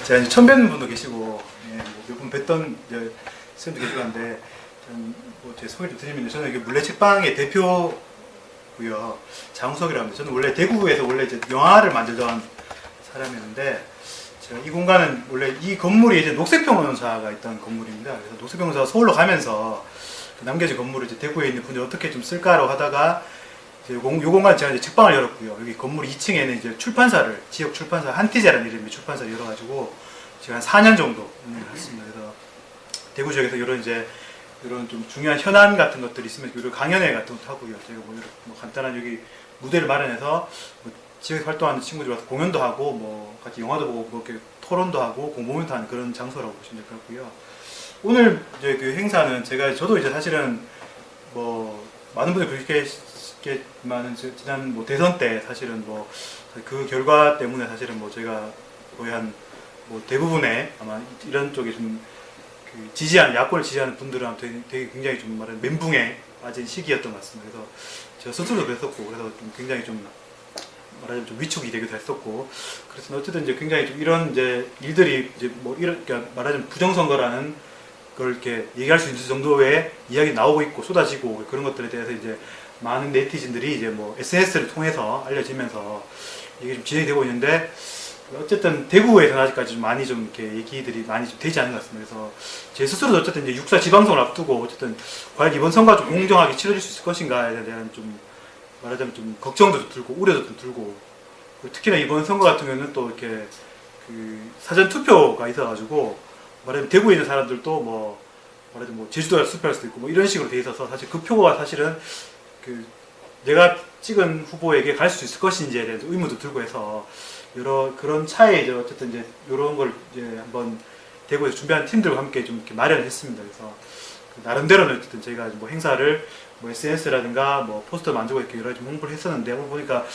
제가 이제 처음 뵙는 분도 계시고, 예, 몇 분 뵀던 이제 선생님도 계시고 한데, 뭐제 소개 좀 드리면, 저는 이게 물레 책방의 대표고요. 장우석이라고 합니다. 저는 원래 대구에서 원래 이제 영화를 만들던 사람이었는데, 제가 이 공간은 원래 이 건물이 이제 녹색평론사가 있던 건물입니다. 그래서 녹색평론사가 서울로 가면서 그 남겨진 건물을 이제 대구에 있는 분이 어떻게 좀 쓸까로 하다가 이제 요 공간 제가 이제 책방을 열었고요. 여기 건물 2층에는 이제 출판사를, 지역 출판사 한티제라는 이름의 출판사를 열어가지고 제가 한 4년 정도 운영을 했습니다. 그래서 대구 지역에서 이런 이제 이런 좀 중요한 현안 같은 것들이 있으면 이런 강연회 같은 것도 하고요. 제가 뭐 간단한 여기 무대를 마련해서 뭐 지역에서 활동하는 친구들 와서 공연도 하고 뭐 같이 영화도 보고 뭐 이렇게 토론도 하고 공모멘트 하는 그런 장소라고 보시면 될 것 같고요. 오늘 이제 그 행사는 저도 이제 사실은 뭐 많은 분들이 그렇겠지만은 지난 뭐 대선 때 사실은 뭐 그 결과 때문에 사실은 뭐 저희가 거의 한 뭐 대부분의 아마 이런 쪽에 좀 그 지지하는 야권을 지지하는 분들은 되게 굉장히 좀 말하는 멘붕에 빠진 시기였던 것 같습니다. 그래서 제가 스스로도 그랬었고 그래서 좀 굉장히 좀 말하자면 좀 위축이 되기도 했었고 그래서 어쨌든 이제 굉장히 좀 이런 이제 일들이 이제 뭐 이런 그러니까 말하자면 부정선거라는 걸 이렇게 얘기할 수 있는 정도의 이야기 나오고 있고 쏟아지고 그런 것들에 대해서 이제 많은 네티즌들이 이제 뭐 SNS를 통해서 알려지면서 이게 좀 진행이 되고 있는데 어쨌든 대구에서는 아직까지 좀 많이 좀 이렇게 얘기들이 많이 좀 되지 않은 것 같습니다. 그래서 제 스스로도 어쨌든 이제 6.4 지방선거를 앞두고 어쨌든 과연 이번 선거가 좀 공정하게 치러질 수 있을 것인가에 대한 좀 말하자면 좀 걱정도 좀 들고 우려도 좀 들고 특히나 이번 선거 같은 경우는 또 이렇게 그 사전 투표가 있어가지고 말하자면 대구에 있는 사람들도 뭐 말하자면 뭐 제주도에 투표할 수도 있고 뭐 이런 식으로 돼 있어서 사실 그 표가 사실은 그 내가 찍은 후보에게 갈 수 있을 것인지에 대해서 의문도 들고 해서 여러 그런 차에 이제 어쨌든 이제 이런 걸 이제 한번 대구에서 준비한 팀들과 함께 좀 이렇게 마련했습니다. 그래서 그 나름대로는 어쨌든 저희가 뭐 행사를 뭐 SNS라든가 뭐 포스터 만들고 이렇게 여러 가지 홍보를 했었는데 오늘 보니까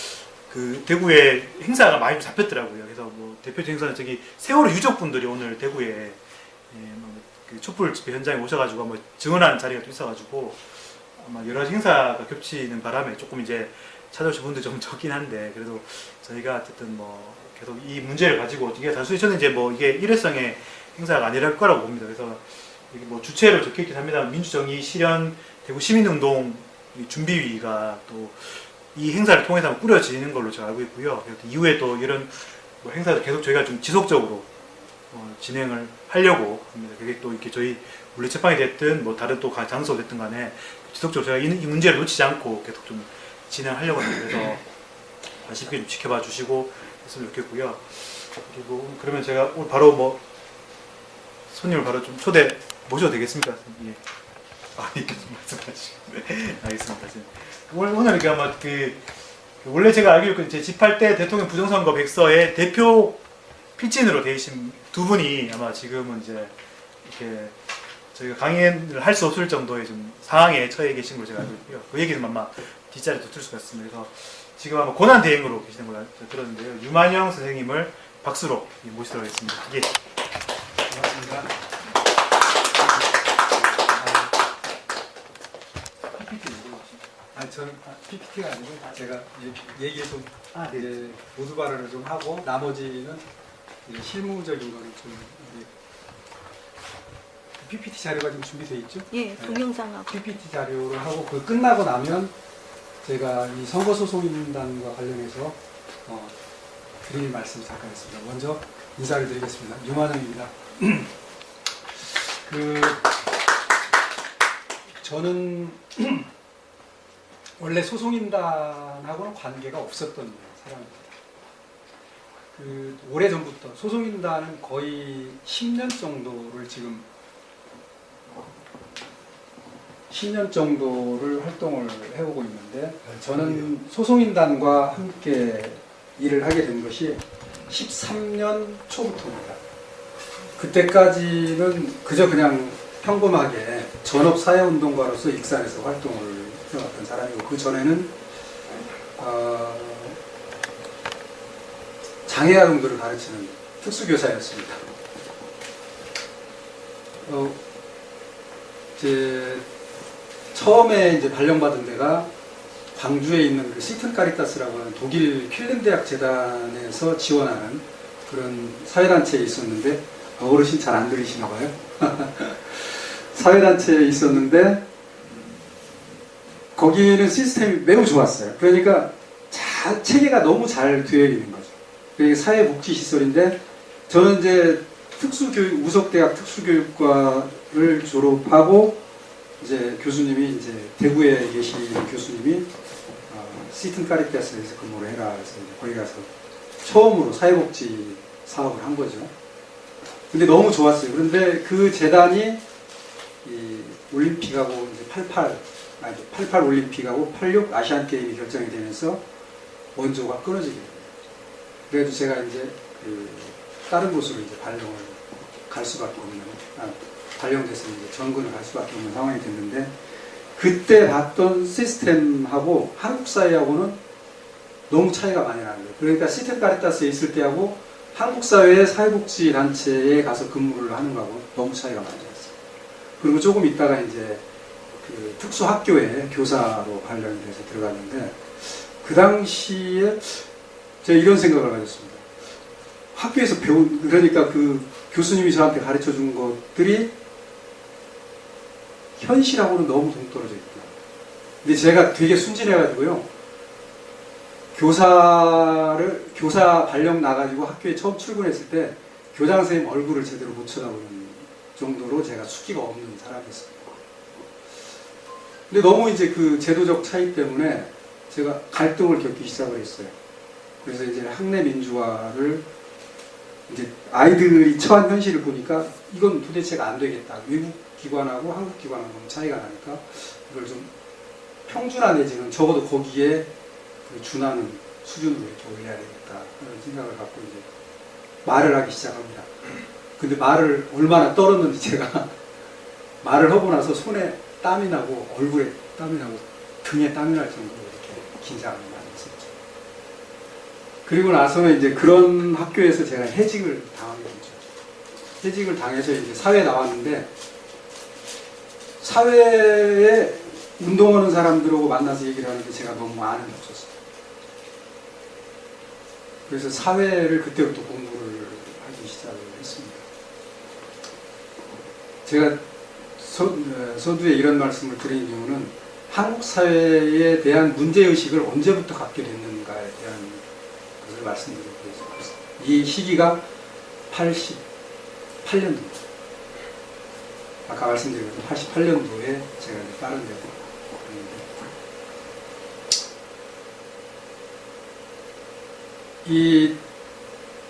그 대구에 행사가 많이 좀 잡혔더라고요. 그래서 뭐 대표적인 행사는 저기 세월호 유족분들이 오늘 대구에 그 촛불 집회 현장에 오셔가지고 뭐 증언하는 자리가 좀 있어가지고 아마 여러 가지 행사가 겹치는 바람에 조금 이제 찾아오신 분들 좀 적긴 한데 그래도 저희가 어쨌든 뭐 계속 이 문제를 가지고 이게 단순히 저는 이제 뭐 이게 일회성의 행사가 아니랄 거라고 봅니다. 그래서 이게 뭐 주체로 적혀있긴 합니다. 민주정의 실현 대구 시민운동 준비위가 또 이 행사를 통해서 꾸려지는 걸로 제가 알고 있고요. 그래서 이후에 또 이런 뭐 행사를 계속 저희가 좀 지속적으로 진행을 하려고 합니다. 그게 또 이렇게 저희 물리책방이 됐든 뭐 다른 또 장소가 됐든 간에 지속적으로 제가 이 문제를 놓치지 않고 계속 좀 진행하려고 합니다. 그래서 관심 있게 좀 지켜봐 주시고 했으면 좋겠고요. 그리고 그러면 제가 오늘 바로 뭐 손님을 바로 좀 초대 모셔도 되겠습니까? 예. 이렇게 좀 말씀하시죠. 네, 알겠습니다. 오늘 이렇게 아마 원래 제가 알기로 제 집8대 대통령 부정선거 백서의 대표 필진으로 계신 두 분이 아마 지금은 이제 이렇게 저희가 강연을 할 수 없을 정도의 좀 상황에 처해 계신 걸로 제가 알고 있고요. 그 얘기는 아마 뒷자리에 들 수가 있습니다. 그래서 지금 아마 고난 대행으로 계시는 걸로 들었는데요. 유만영 선생님을 박수로 모시도록 하겠습니다. 예. 고맙습니다. 저는 PPT가 아니고 제가 얘기에 좀 이제 모두 발언을 좀 하고 나머지는 이제 실무적인 거는 좀 PPT 자료가 좀 준비되어 있죠? 예, 동영상하고 PPT 자료를 하고 그 끝나고 나면 제가 이 선거소송인단과 관련해서 드릴 말씀 잠깐 했습니다. 먼저 인사를 드리겠습니다. 유만영입니다. 저는 원래 소송인단하고는 관계가 없었던 사람입니다. 오래전부터 소송인단은 거의 10년 정도를 지금 10년 정도를 활동을 해오고 있는데 저는 소송인단과 함께 일을 하게 된 것이 13년 초부터입니다. 그때까지는 그냥 평범하게 전업사회운동가로서 익산에서 활동을 해왔던 사람이고 그 전에는 장애아동들을 가르치는 특수교사였습니다. 처음에 이제 발령받은 데가 광주에 있는 그 시튼 카리타스라고 하는 독일 퀼른 대학 재단에서 지원하는 그런 사회단체에 있었는데 어르신 잘 안 들리시나 봐요. 사회단체에 있었는데 거기는 시스템이 매우 좋았어요. 그러니까 체계가 너무 잘 되어 있는 거죠. 그러니까 사회복지시설인데 저는 이제 특수교육, 우석대학 특수교육과를 졸업하고 이제 교수님이 이제 대구에 계시는 교수님이 시튼 카리타스에서 근무를 해라 해서 이제 거기 가서 처음으로 사회복지 사업을 한 거죠. 근데 너무 좋았어요. 그런데 그 재단이 이 올림픽하고 이제 88 올림픽하고 86 아시안 게임이 결정이 되면서 원조가 끊어지게 돼요. 그래도 제가 이제 그 다른 곳으로 이제 발령을 갈 수밖에 없는, 발령돼서 이제 전근을 갈 수밖에 없는 상황이 됐는데, 그때 봤던 시스템하고 한국 사회하고는 너무 차이가 많이 나는 거예요. 그러니까 시스템 카리타스에 있을 때하고 한국 사회의 사회복지 단체에 가서 근무를 하는 거하고 너무 차이가 많이 났어요. 그리고 조금 있다가 이제 그 특수학교에 교사로 발령이 돼서 들어갔는데, 그 당시에 제가 이런 생각을 가졌습니다. 학교에서 그러니까 그 교수님이 저한테 가르쳐 준 것들이 현실하고는 너무 동떨어져 있다. 근데 제가 되게 순진해가지고요. 교사 발령 나가지고 학교에 처음 출근했을 때 교장 선생님 얼굴을 제대로 못 쳐다보는 정도로 제가 수기가 없는 사람이었습니다. 근데 너무 이제 그 제도적 차이 때문에 제가 갈등을 겪기 시작을 했어요. 그래서 이제 학내 민주화를 이제 아이들이 처한 현실을 보니까 이건 도대체가 안 되겠다. 외국 기관하고 한국 기관하고 너무 차이가 나니까 이걸 좀 평준화 내지는 적어도 거기에 그 준하는 수준으로 이렇게 올려야 되겠다 그런 생각을 갖고 이제 말을 하기 시작합니다. 근데 말을 얼마나 떨었는지 제가 말을 하고 나서 손에 땀이 나고 얼굴에 땀이 나고 등에 땀이 날 정도로 이렇게 긴장을 많이 했었죠. 그리고 나서는 이제 그런 학교에서 제가 해직을 당하게 됐죠. 해직을 당해서 이제 사회에 나왔는데, 사회에 운동하는 사람들하고 만나서 얘기를 하는데 제가 너무 아는 게 없었어요. 그래서 사회를 그때부터 공부를 하기 시작을 했습니다. 제가 서두에 이런 말씀을 드린 이유는 한국 사회에 대한 문제의식을 언제부터 갖게 됐는가에 대한 것을 말씀드리기 위해서 이 시기가 88년도입니다. 아까 말씀드린 것처럼 88년도에 제가 이제 다른 데로 갔는데, 이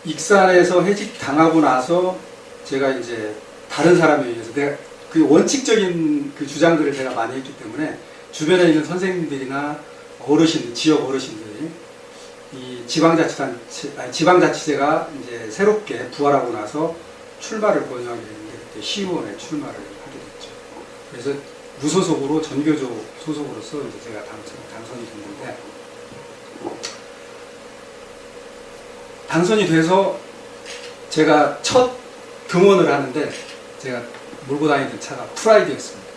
익산에서 해직 당하고 나서 제가 이제 다른 사람에 의해서 내가 그 원칙적인 그 주장들을 제가 많이 했기 때문에 주변에 있는 선생님들이나 어르신들, 지역 어르신들이 이 지방자치제가 이제 새롭게 부활하고 나서 출마를 권유하게 됐는데, 그때 시의원에 출마를 하게 됐죠. 그래서 무소속으로 전교조 소속으로서 이제 제가 당선이 됐는데, 당선이 돼서 제가 첫 등원을 하는데 제가 몰고 다니던 차가 프라이드였습니다.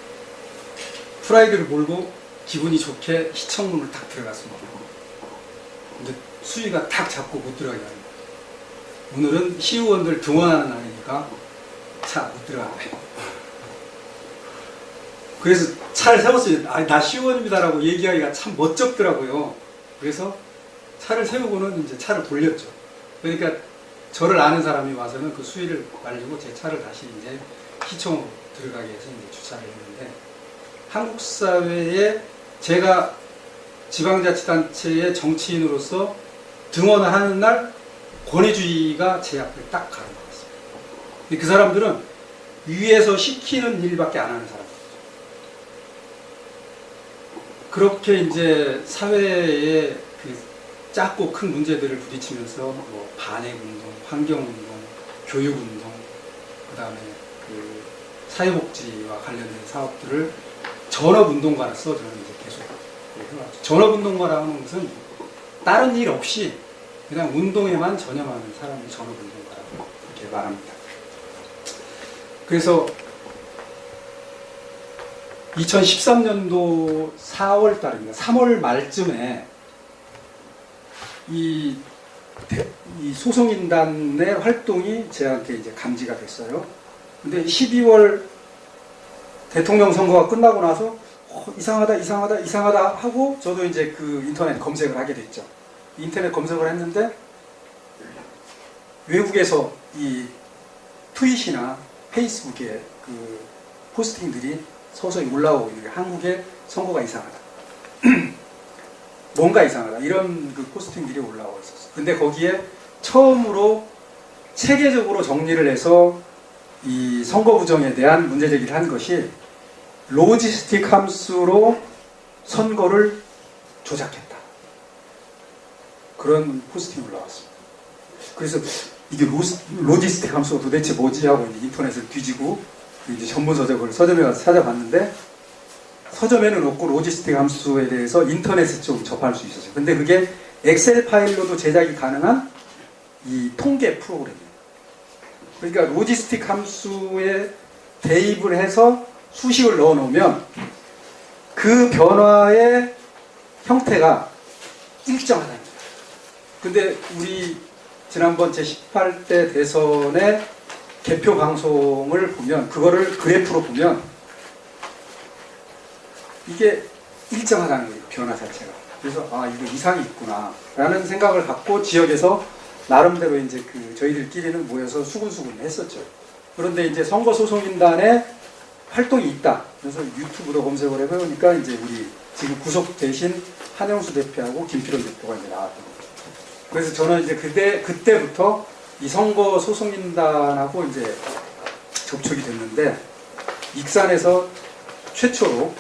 프라이드를 몰고 기분이 좋게 시청문을 딱 들어갔습니다. 근데 수위가 딱 잡고 못 들어가게 합니다. 오늘은 시의원들 등원하는 날이니까 차 못 들어가게. 그래서 차를 세웠어요. 나 시의원입니다라고 얘기하기가 참 멋쩍더라고요. 그래서 차를 세우고는 이제 차를 돌렸죠. 그러니까 저를 아는 사람이 와서는 그 수위를 말리고 제 차를 다시 이제 시청으로 들어가게 해서 이제 주차를 했는데, 한국 사회에 제가 지방자치단체의 정치인으로서 등원을 하는 날 권위주의가 제 앞에 딱 가는 것 같습니다. 근데 그 사람들은 위에서 시키는 일밖에 안 하는 사람들이죠. 그렇게 이제 사회의 그 작고 큰 문제들을 부딪히면서 뭐 반핵운동, 환경운동, 교육운동, 그 다음에 그 사회복지와 관련된 사업들을 전업운동가로서 저는 이제 계속 해왔죠. 전업운동가라는 것은 다른 일 없이 그냥 운동에만 전념하는 사람이 전업운동가라고 이렇게 말합니다. 그래서 2013년도 4월 달입니다. 3월 말쯤에 이 이 소송인단의 활동이 제한테 이제 감지가 됐어요. 근데 12월 대통령 선거가 끝나고 나서 이상하다 하고 저도 이제 그 인터넷 검색을 하게 됐죠. 인터넷 검색을 했는데 외국에서 이 트윗이나 페이스북에 그 포스팅들이 서서히 올라오고 있는 게 한국의 선거가 이상하다. 뭔가 이상하다. 이런 그 포스팅들이 올라오고 있었어요. 근데 거기에 처음으로 체계적으로 정리를 해서 이 선거 부정에 대한 문제 제기를 한 것이 로지스틱 함수로 선거를 조작했다. 그런 포스팅이 올라왔습니다. 그래서 이게 로지스틱 함수가 도대체 뭐지 하고 이제 인터넷을 뒤지고 이제 전문 서점에 가서 찾아봤는데 서점에는 없고 로지스틱 함수에 대해서 인터넷에 좀 접할 수 있었어요. 근데 그게 엑셀 파일로도 제작이 가능한 이 통계 프로그램이에요. 그러니까 로지스틱 함수에 대입을 해서 수식을 넣어 놓으면 그 변화의 형태가 일정하다는 거예요. 근데 우리 지난번 제18대 대선의 개표 방송을 보면 그거를 그래프로 보면 이게 일정하다는 거예요. 변화 자체가. 그래서 아 이거 이상이 있구나 라는 생각을 갖고 지역에서 나름대로 이제 그 저희들끼리는 모여서 수군수군 했었죠. 그런데 이제 선거소송인단에 활동이 있다. 그래서 유튜브로 검색을 해보니까 이제 우리 지금 구속되신 한영수 대표하고 김필원 대표가 이제 나왔던 거죠. 그래서 저는 이제 그때부터 이 선거소송인단하고 이제 접촉이 됐는데 익산에서 최초로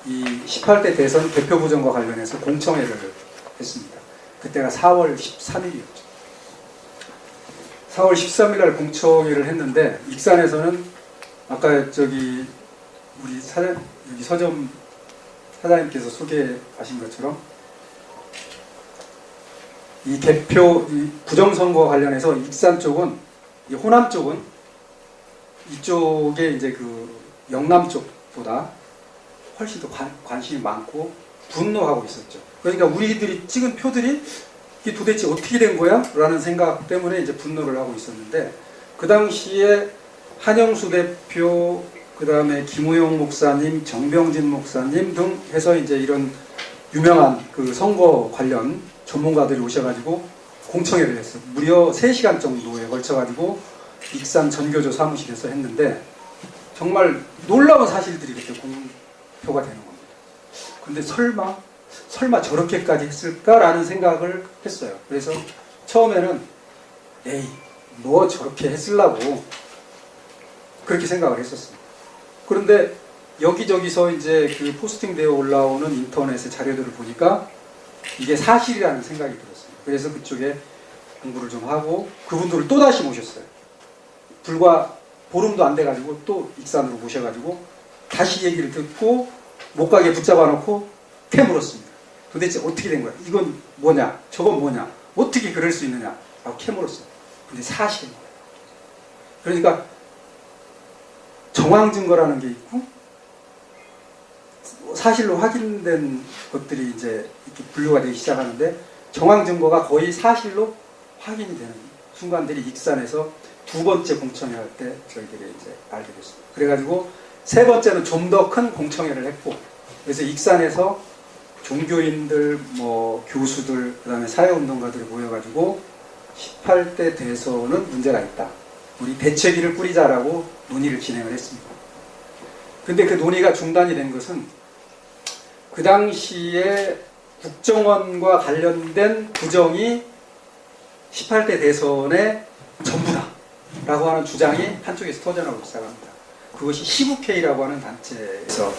이 18대 대선 대표 부정과 관련해서 공청회를 했습니다. 그때가 4월 13일이었죠. 4월 13일 날 공청회를 했는데 익산에서는 아까 저기 우리 여기 서점 사장님께서 소개하신 것처럼 이 개표 이 부정선거 관련해서 익산 쪽은 이 호남 쪽은 이쪽에 이제 그 영남 쪽보다 훨씬 더 관심이 많고 분노하고 있었죠. 그러니까 우리들이 찍은 표들이 이게 도대체 어떻게 된 거야? 라는 생각 때문에 이제 분노를 하고 있었는데 그 당시에 한영수 대표, 그 다음에 김우영 목사님, 정병진 목사님 등 해서 이제 이런 유명한 그 선거 관련 전문가들이 오셔가지고 공청회를 했어요. 무려 3시간 정도에 걸쳐가지고 익산 전교조 사무실에서 했는데 정말 놀라운 사실들이 그때 공표가 되는 겁니다. 근데 설마 저렇게까지 했을까라는 생각을 했어요. 그래서 처음에는 에이 뭐 저렇게 했으려고 그렇게 생각을 했었습니다. 그런데 여기저기서 이제 그 포스팅 되어 올라오는 인터넷의 자료들을 보니까 이게 사실이라는 생각이 들었어요. 그래서 그쪽에 공부를 좀 하고 그분들을 또 다시 모셨어요. 불과 보름도 안 돼가지고 또 익산으로 모셔가지고 다시 얘기를 듣고 목각에 붙잡아 놓고 캐물었습니다. 도대체 어떻게 된 거야? 이건 뭐냐? 저건 뭐냐? 어떻게 그럴 수 있느냐? 라고 캐물었어요. 근데 사실인 거예요. 그러니까 정황 증거라는 게 있고 사실로 확인된 것들이 이제 이렇게 분류가 되기 시작하는데 정황 증거가 거의 사실로 확인이 되는 순간들이 익산에서 두 번째 공청회 할 때 저희들이 이제 알게 됐습니다. 그래가지고 세 번째는 좀 더 큰 공청회를 했고 그래서 익산에서 종교인들, 뭐 교수들, 그다음에 사회운동가들이 모여가지고 18대 대선은 문제가 있다. 우리 대책위를 꾸리자라고 논의를 진행을 했습니다. 근데 그 논의가 중단이 된 것은 그 당시에 국정원과 관련된 부정이 18대 대선의 전부다 라고 하는 주장이 한쪽에서 터져나오기 시작합니다. 그것이 시국회의라고 하는 단체에서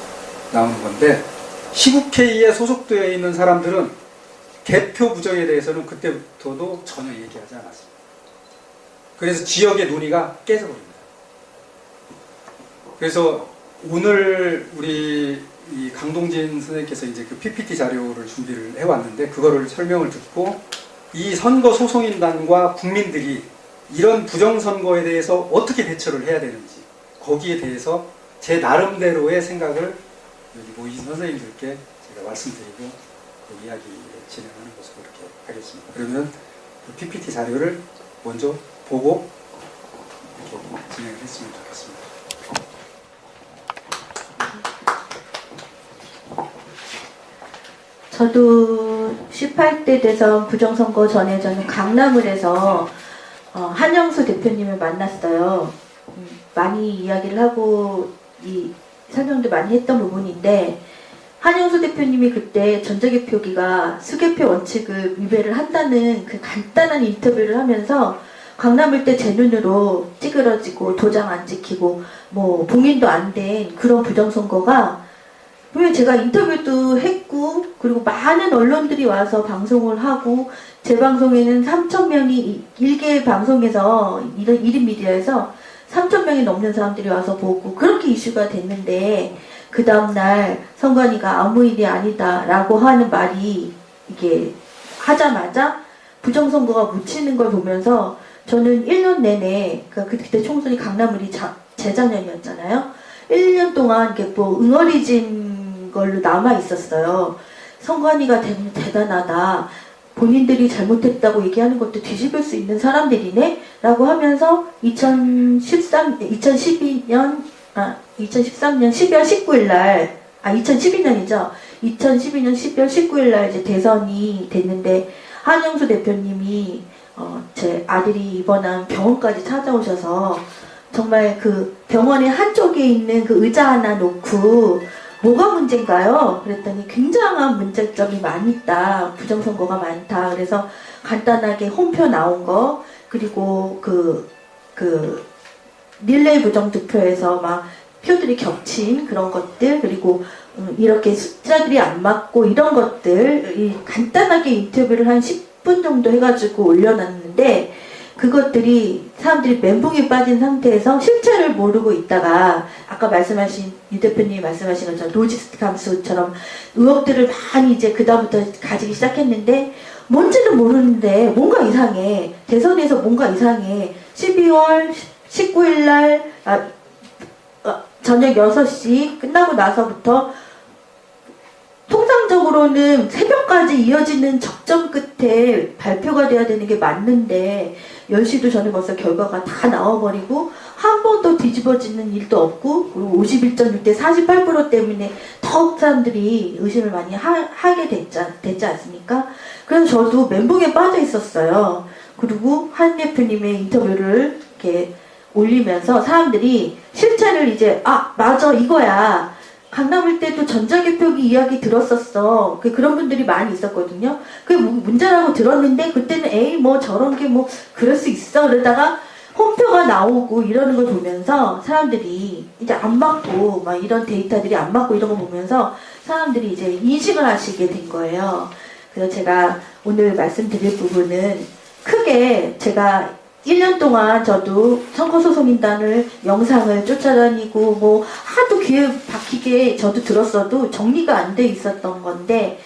나오는 건데 시국회의에 소속되어 있는 사람들은 개표 부정에 대해서는 그때부터도 전혀 얘기하지 않았습니다. 그래서 지역의 논의가 깨져버립니다. 그래서 오늘 우리 이 강동진 선생님께서 이제 그 PPT 자료를 준비를 해왔는데 그거를 설명을 듣고 이 선거 소송인단과 국민들이 이런 부정선거에 대해서 어떻게 대처를 해야 되는지 거기에 대해서 제 나름대로의 생각을 여기 모이신 선생님들께 제가 말씀드리고 그 이야기 진행하는 것으로 그렇게 하겠습니다. 그러면 그 PPT 자료를 먼저 보고 이렇게 진행을 했으면 좋겠습니다. 저도 18대 대선 부정선거 전에 저는 강남을 해서 한영수 대표님을 만났어요. 많이 이야기를 하고 이 설명도 많이 했던 부분인데 한영수 대표님이 그때 전자개표기가 수개표 원칙을 위배를 한다는 그 간단한 인터뷰를 하면서 강남을 때 제 눈으로 찌그러지고 도장 안 찍히고 뭐 봉인도 안 된 그런 부정선거가 분명히 제가 인터뷰도 했고 그리고 많은 언론들이 와서 방송을 하고 제 방송에는 3,000명이 1개 방송에서 1인 미디어에서 3,000명이 넘는 사람들이 와서 보고 그렇게 이슈가 됐는데 그 다음날 선관위가 아무 일이 아니다 라고 하는 말이 이게 하자마자 부정선거가 묻히는 걸 보면서 저는 1년 내내 그러니까 그때 총선이 강남을이 재작년이었잖아요. 1년 동안 이게 뭐 응어리진 걸로 남아 있었어요. 선관위가 대단하다. 본인들이 잘못했다고 얘기하는 것도 뒤집을 수 있는 사람들이네? 라고 하면서 2013년 12월 19일 날, 2012년이죠. 2012년 12월 19일 날 이제 대선이 됐는데, 한영수 대표님이, 제 아들이 입원한 병원까지 찾아오셔서, 정말 그 병원의 한쪽에 있는 그 의자 하나 놓고, 뭐가 문제인가요? 그랬더니 굉장한 문제점이 많이 있다. 부정선거가 많다. 그래서 간단하게 홈표 나온 거, 그리고 릴레이 부정투표에서 막 표들이 겹친 그런 것들, 그리고 이렇게 숫자들이 안 맞고 이런 것들, 간단하게 인터뷰를 한 10분 정도 해가지고 올려놨는데, 그것들이 사람들이 멘붕에 빠진 상태에서 실체를 모르고 있다가 아까 말씀하신 유 대표님이 말씀하신 것처럼 로지스틱 함수처럼 의혹들을 많이 이제 그다음부터 가지기 시작했는데 뭔지는 모르는데 뭔가 이상해. 대선에서 뭔가 이상해. 12월 19일 날 저녁 6시 끝나고 나서부터 통상적으로는 새벽까지 이어지는 적정 끝에 발표가 돼야 되는 게 맞는데 10시도 전에 벌써 결과가 다 나와버리고 한 번도 뒤집어지는 일도 없고 그리고 51.6대 48% 때문에 더욱 사람들이 의심을 많이 하게 됐지 않습니까? 그래서 저도 멘붕에 빠져 있었어요. 그리고 한 대표님의 인터뷰를 이렇게 올리면서 사람들이 실체를 이제 맞아 이거야. 강남일 때도 전자개표기 이야기 들었었어. 그런 분들이 많이 있었거든요. 그게 문제라고 들었는데 그때는 에이 뭐 저런 게 뭐 그럴 수 있어. 그러다가 홈표가 나오고 이러는 걸 보면서 사람들이 이제 안 맞고 막 이런 데이터들이 안 맞고 이런 거 보면서 사람들이 이제 인식을 하시게 된 거예요. 그래서 제가 오늘 말씀드릴 부분은 크게 제가 1년 동안 저도 선거소송인단을 영상을 쫓아다니고 뭐 하도 귀에 박히게 저도 들었어도 정리가 안 돼 있었던 건데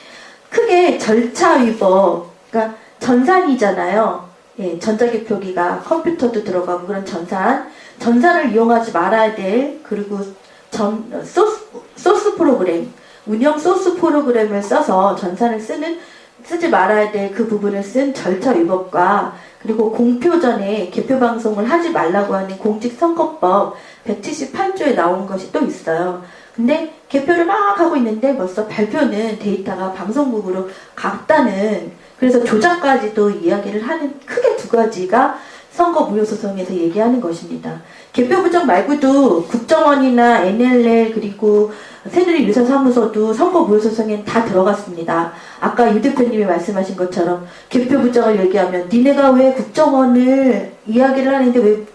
크게 절차 위법, 그러니까 전산이잖아요. 예, 전자개표기가 컴퓨터도 들어가고 그런 전산을 이용하지 말아야 될 그리고 소스 프로그램, 운영 소스 프로그램을 써서 전산을 쓰지 말아야 될 그 부분을 쓴 절차 위법과 그리고 공표 전에 개표 방송을 하지 말라고 하는 공직선거법 178조에 나온 것이 또 있어요. 근데 개표를 막 하고 있는데 벌써 발표는 데이터가 방송국으로 갔다는 그래서 조작까지도 이야기를 하는 크게 두 가지가 선거 무효소송에서 얘기하는 것입니다. 개표 부정 말고도 국정원이나 NLL 그리고 새누리 유사사무소도 선거 무효소송엔 다 들어갔습니다. 아까 유 대표님이 말씀하신 것처럼 개표 부정을 얘기하면 니네가 왜 국정원을 이야기를 하는데 왜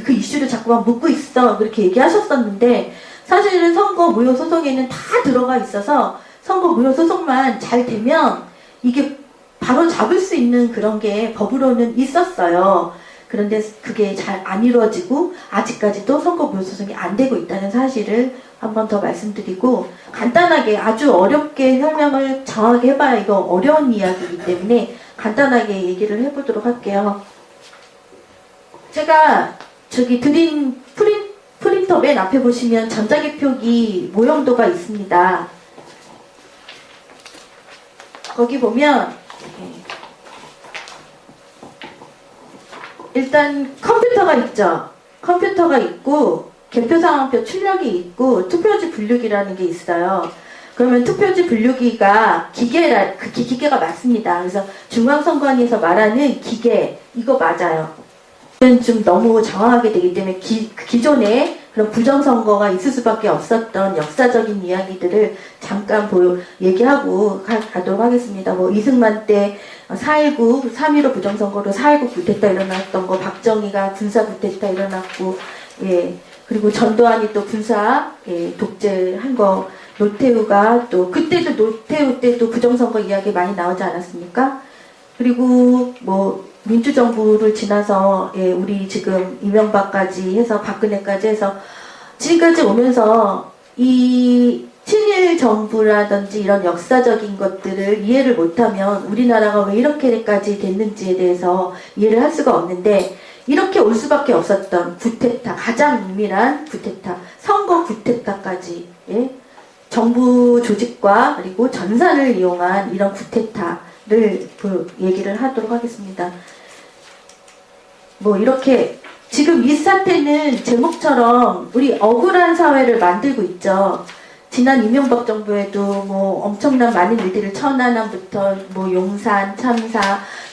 그 이슈를 자꾸만 묻고 있어 그렇게 얘기하셨었는데 사실은 선거 무효소송에는 다 들어가 있어서 선거 무효소송만 잘 되면 이게 바로 잡을 수 있는 그런 게 법으로는 있었어요. 그런데 그게 잘 안 이루어지고 아직까지도 선거 무효소송이 안 되고 있다는 사실을 한 번 더 말씀드리고 간단하게 아주 어렵게 설명을 정확하게 해봐야 이거 어려운 이야기이기 때문에 간단하게 얘기를 해보도록 할게요. 제가 저기 드린 프린터 맨 앞에 보시면 전자개표기 모형도가 있습니다. 거기 보면 일단 컴퓨터가 있죠. 컴퓨터가 있고 개표 상황표 출력이 있고 투표지 분류기라는 게 있어요. 그러면 투표지 분류기가 기계가 맞습니다. 그래서 중앙선관위에서 말하는 기계 이거 맞아요. 좀 너무 장황하게 되기 때문에 기존에 그런 부정선거가 있을 수밖에 없었던 역사적인 이야기들을 잠깐 얘기하고 가도록 하겠습니다. 뭐 이승만 때 4.19, 3.15 부정선거로 4.19 구테타 일어났던 거, 박정희가 군사 구테타 일어났고, 예. 그리고 전두환이 또 군사, 독재한 거, 노태우가 또, 그때도 노태우 때도 부정선거 이야기 많이 나오지 않았습니까? 그리고 뭐, 민주정부를 지나서, 우리 지금 이명박까지 해서, 박근혜까지 해서, 지금까지 오면서, 이 친일 정부라든지 이런 역사적인 것들을 이해를 못하면 우리나라가 왜 이렇게까지 됐는지에 대해서 이해를 할 수가 없는데 이렇게 올 수밖에 없었던 구테타, 가장 은밀한 구테타, 선거 구테타까지 정부 조직과 그리고 전산을 이용한 이런 구테타를 얘기를 하도록 하겠습니다. 뭐 이렇게 지금 이 사태는 제목처럼 우리 억울한 사회를 만들고 있죠. 지난 이명박 정부에도 뭐 엄청난 많은 일들을 천안함부터 뭐 용산 참사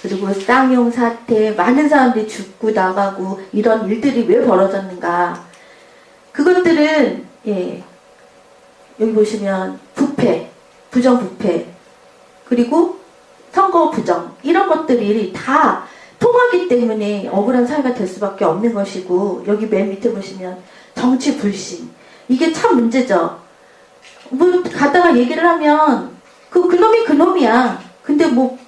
그리고 쌍용 사태 많은 사람들이 죽고 나가고 이런 일들이 왜 벌어졌는가? 그것들은 여기 보시면 부패, 부정부패 그리고 선거 부정 이런 것들이 다 통하기 때문에 억울한 사회가 될 수밖에 없는 것이고 여기 맨 밑에 보시면 정치 불신 이게 참 문제죠. 뭐 가다가 얘기를 하면 그놈이 그놈이야. 근데 뭐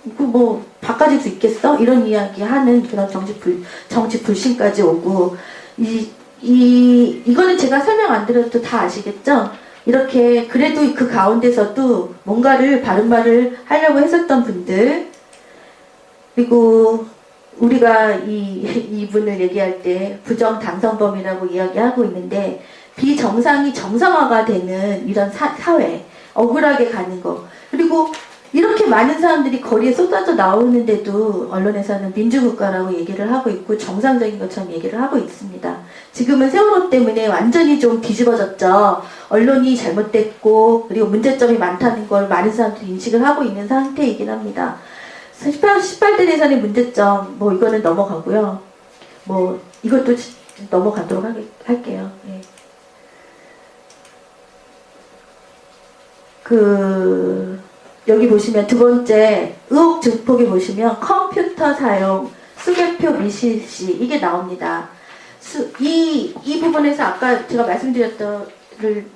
바꿔질 수 있겠어? 이런 이야기 하는 그런 정치 불신까지 오고 이거는 제가 설명 안 드려도 다 아시겠죠? 이렇게 그래도 그 가운데서도 뭔가를 바른 말을 하려고 했었던 분들 그리고 우리가 이분을 얘기할 때 부정 당선범이라고 이야기하고 있는데 비정상이 정상화가 되는 이런 사회, 억울하게 가는 거. 그리고 이렇게 많은 사람들이 거리에 쏟아져 나오는데도 언론에서는 민주국가라고 얘기를 하고 있고 정상적인 것처럼 얘기를 하고 있습니다. 지금은 세월호 때문에 완전히 좀 뒤집어졌죠. 언론이 잘못됐고 그리고 문제점이 많다는 걸 많은 사람들이 인식을 하고 있는 상태이긴 합니다. 18대 대선의 문제점, 뭐 이거는 넘어가고요. 뭐 이것도 넘어가도록 할게요. 예. 여기 보시면 두 번째 의혹 증폭에 보시면 컴퓨터 사용, 수개표 미실시 이게 나옵니다. 이 부분에서 아까 제가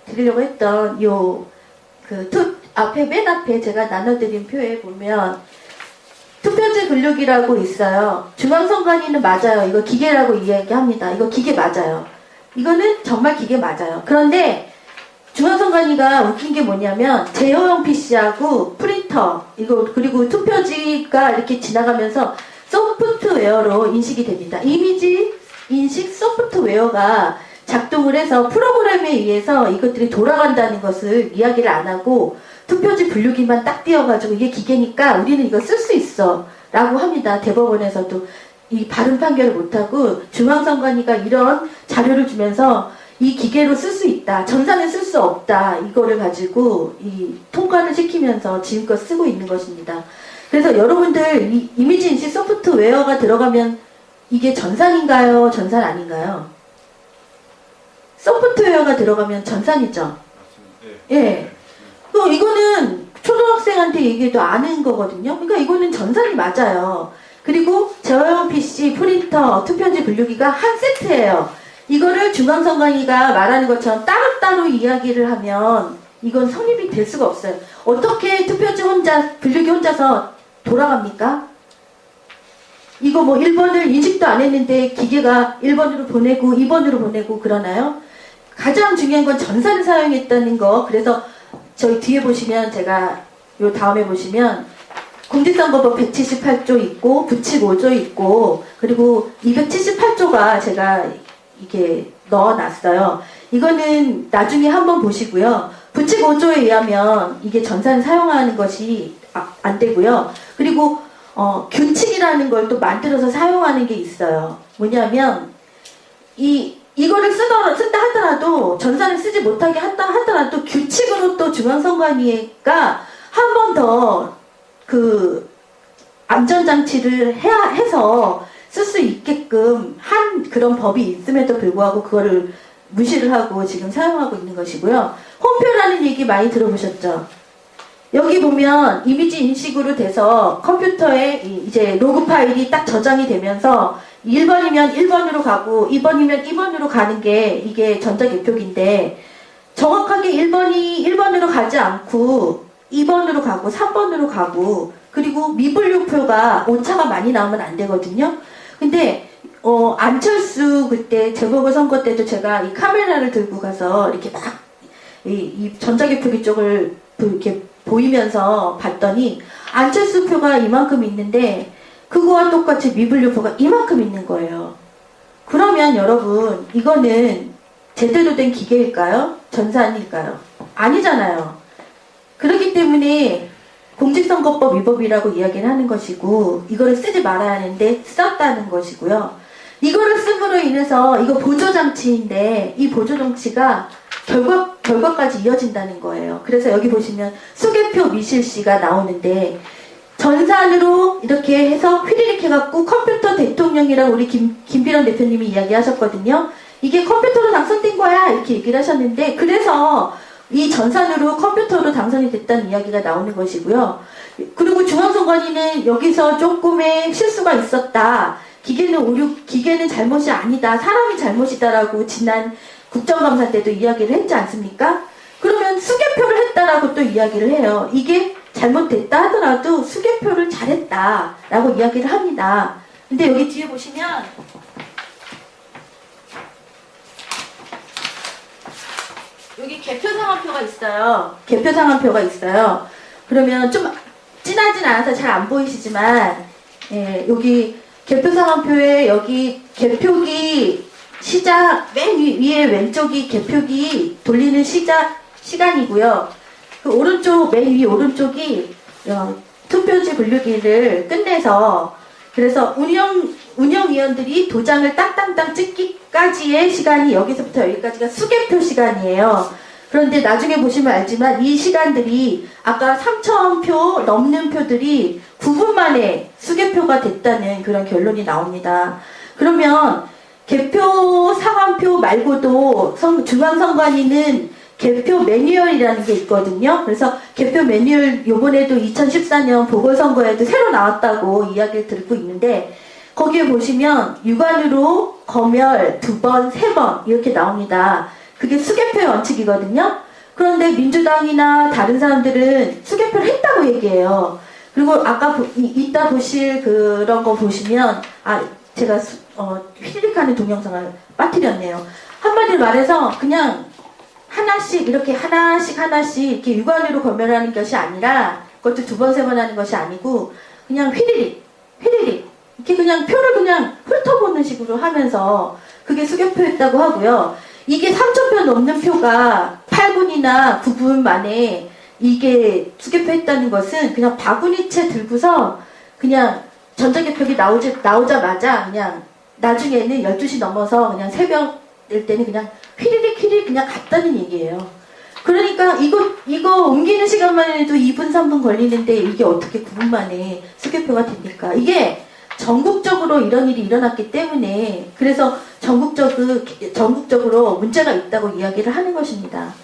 드리려고 했던 맨 앞에 제가 나눠드린 표에 보면 투표지 근육이라고 있어요. 중앙선관위는 맞아요. 이거 기계라고 이야기합니다. 이거 기계 맞아요. 이거는 정말 기계 맞아요. 그런데 중앙선관위가 웃긴 게 뭐냐면 제어용 PC하고 프린터 이거 그리고 투표지가 이렇게 지나가면서 소프트웨어로 인식이 됩니다. 이미지 인식 소프트웨어가 작동을 해서 프로그램에 의해서 이것들이 돌아간다는 것을 이야기를 안 하고 투표지 분류기만 딱 띄워가지고 이게 기계니까 우리는 이거 쓸 수 있어 라고 합니다. 대법원에서도 이 바른 판결을 못하고 중앙선관위가 이런 자료를 주면서 이 기계로 쓸 수 있다. 전산은 쓸 수 없다. 이거를 가지고 이 통과를 시키면서 지금껏 쓰고 있는 것입니다. 그래서 여러분들 이 이미지 인식 소프트웨어가 들어가면 이게 전산인가요? 전산 아닌가요? 소프트웨어가 들어가면 전산이죠. 예. 이거는 초등학생한테 얘기해도 아는 거거든요. 그러니까 이거는 전산이 맞아요. 그리고 제어용 PC, 프린터, 투표지 분류기가 한 세트예요. 이거를 중앙선관위가 말하는 것처럼 따로따로 이야기를 하면 이건 성립이 될 수가 없어요. 어떻게 투표지 분류기 혼자서 돌아갑니까? 이거 뭐 1번을 인식도 안 했는데 기계가 1번으로 보내고 2번으로 보내고 그러나요? 가장 중요한 건 전산을 사용했다는 거. 그래서 저희 뒤에 보시면 제가 요 다음에 보시면 공직선거법 178조 있고 부칙 5조 있고 그리고 278조가 제가 이게 넣어놨어요. 이거는 나중에 한번 보시고요. 부칙 5조에 의하면 이게 전산을 사용하는 것이 안 되고요. 그리고 규칙이라는 걸 또 만들어서 사용하는 게 있어요. 뭐냐면 이거를 쓴다 하더라도 전산을 쓰지 못하게 한다 하더라도 규칙으로 또 중앙선관위가 한 번 더 그 안전장치를 해서 쓸 수 있게끔 한 그런 법이 있음에도 불구하고 그거를 무시를 하고 지금 사용하고 있는 것이고요. 홈표라는 얘기 많이 들어보셨죠? 여기 보면 이미지 인식으로 돼서 컴퓨터에 이제 로그 파일이 딱 저장이 되면서 1번이면 1번으로 가고 2번이면 2번으로 가는 게 이게 전자개표기인데 정확하게 1번이 1번으로 가지 않고 2번으로 가고 3번으로 가고 그리고 미분류표가 오차가 많이 나오면 안 되거든요. 근데 안철수 그때 재보궐선거 때도 제가 이 카메라를 들고 가서 이렇게 막 이 전자개표기 쪽을 이렇게 보이면서 봤더니 안철수 표가 이만큼 있는데 그거와 똑같이 미분류표가 이만큼 있는 거예요. 그러면 여러분 이거는 제대로 된 기계일까요? 전산일까요? 아니잖아요. 그렇기 때문에 공직선거법 위법이라고 이야기를 하는 것이고 이거를 쓰지 말아야 하는데 썼다는 것이고요. 이거를 씀으로 인해서 이거 보조장치인데 이 보조장치가 결과까지 이어진다는 거예요. 그래서 여기 보시면 수개표 미실시가 나오는데 전산으로 이렇게 해서 휘리릭 해갖고 컴퓨터 대통령이라고 우리 김비론 대표님이 이야기하셨거든요. 이게 컴퓨터로 당선된 거야 이렇게 얘기를 하셨는데 그래서 이 전산으로 컴퓨터로 당선이 됐다는 이야기가 나오는 것이고요. 그리고 중앙선관위는 여기서 조금의 실수가 있었다. 기계는 잘못이 아니다. 사람이 잘못이다라고 지난 국정감사 때도 이야기를 했지 않습니까? 그러면 수개표를 했다라고 또 이야기를 해요. 이게 잘못됐다 하더라도 수개표를 잘했다라고 이야기를 합니다. 근데 여기 뒤에 보시면 여기 개표상환표가 있어요. 개표상환표가 있어요. 그러면 좀 진하진 않아서 잘 안 보이시지만 여기 개표상환표에 여기 개표기 시작 맨 위에 왼쪽이 개표기 돌리는 시간이고요. 그 오른쪽 맨 위 오른쪽이 투표지 분류기를 끝내서 그래서 운영위원들이 도장을 땅땅땅 찍기까지의 시간이 여기서부터 여기까지가 수개표 시간이에요. 그런데 나중에 보시면 알지만 이 시간들이 아까 3,000표 넘는 표들이 9분 만에 수개표가 됐다는 그런 결론이 나옵니다. 그러면 개표 상환표 말고도 중앙선관위는 개표 매뉴얼이라는 게 있거든요. 그래서 개표 매뉴얼 요번에도 2014년 보궐선거에도 새로 나왔다고 이야기를 듣고 있는데 거기에 보시면 유관으로 검열 2번, 3번 이렇게 나옵니다. 그게 수개표의 원칙이거든요. 그런데 민주당이나 다른 사람들은 수개표를 했다고 얘기해요. 그리고 아까 이따 보실 그런 거 보시면 제가 휘리릭하는 동영상을 빠뜨렸네요. 한마디로 말해서 그냥 하나씩 이렇게 하나씩 이렇게 유관으로 검열하는 것이 아니라 그것도 2번, 3번 하는 것이 아니고 그냥 휘리릭 이렇게 그냥 표를 그냥 훑어보는 식으로 하면서 그게 수개표였다고 하고요. 이게 3,000표 넘는 표가 8분이나 9분 만에 이게 수개표했다는 것은 그냥 바구니채 들고서 그냥 전자개표기 나오자마자 그냥 나중에는 12시 넘어서 그냥 새벽일 때는 그냥 휘리릭 그냥 갔다는 얘기예요. 그러니까 이거 옮기는 시간만 해도 2분 3분 걸리는데 이게 어떻게 9분 만에 수개표가 됩니까? 이게 전국적으로 이런 일이 일어났기 때문에 그래서 전국적으로 문제가 있다고 이야기를 하는 것입니다.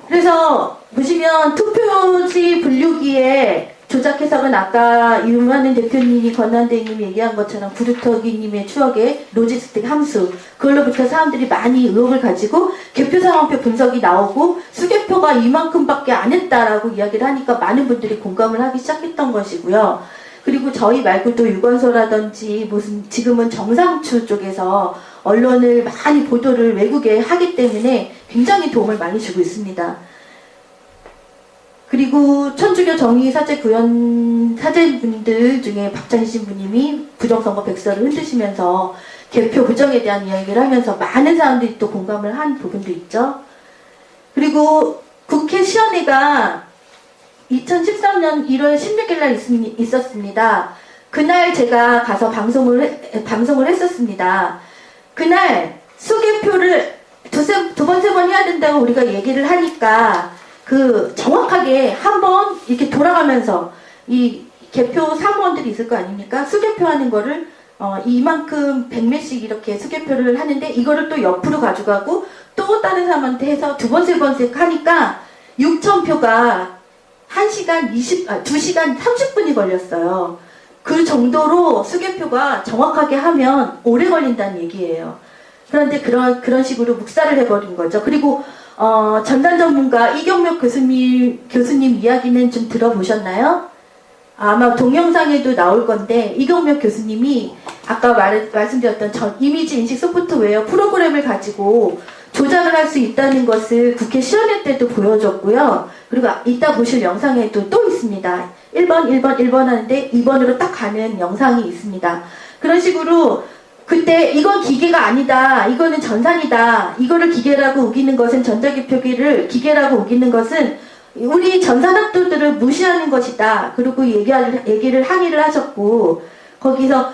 그래서 보시면 투표지 분류기에 조작 해석은 아까 유만은 대표님이 권한대행님이 얘기한 것처럼 구루터기님의 추억의 로지스틱 함수 그걸로부터 사람들이 많이 의혹을 가지고 개표상황표 분석이 나오고 수개표가 이만큼밖에 안 했다라고 이야기를 하니까 많은 분들이 공감을 하기 시작했던 것이고요. 그리고 저희 말고도 유건소라든지 무슨 지금은 정상추 쪽에서 언론을 많이 보도를 외국에 하기 때문에 굉장히 도움을 많이 주고 있습니다. 그리고 천주교 사제분들 중에 박찬희 신부님이 부정선거 백서를 흔드시면서 개표 부정에 대한 이야기를 하면서 많은 사람들이 또 공감을 한 부분도 있죠. 그리고 국회 시연회가 2013년 1월 16일 날 있었습니다. 그날 제가 가서 방송을 했었습니다. 그날 수개표를 두 번, 세 번 해야 된다고 우리가 얘기를 하니까 그 정확하게 한번 이렇게 돌아가면서 이 개표 사무원들이 있을 거 아닙니까? 수개표 하는 거를 이만큼 100매씩 이렇게 수개표를 하는데 이거를 또 옆으로 가져가고 또 다른 사람한테 해서 두 번, 세 번씩 하니까 6,000표가 2시간 30분이 걸렸어요. 그 정도로 수개표가 정확하게 하면 오래 걸린다는 얘기예요. 그런데 그런 식으로 묵살을 해버린 거죠. 그리고 전단 전문가 이경묘 교수님 이야기는 좀 들어보셨나요? 아마 동영상에도 나올 건데 이경묘 교수님이 아까 말씀드렸던 이미지 인식 소프트웨어 프로그램을 가지고 조작을 할 수 있다는 것을 국회 시연회 때도 보여줬고요. 그리고 이따 보실 영상에도 또 있습니다. 1번, 1번, 1번 하는데 2번으로 딱 가는 영상이 있습니다. 그런 식으로 그때 이건 기계가 아니다. 이거는 전산이다. 이거를 기계라고 우기는 것은 전자개표기를 기계라고 우기는 것은 우리 전산학도들을 무시하는 것이다. 그리고 얘기를 항의를 하셨고 거기서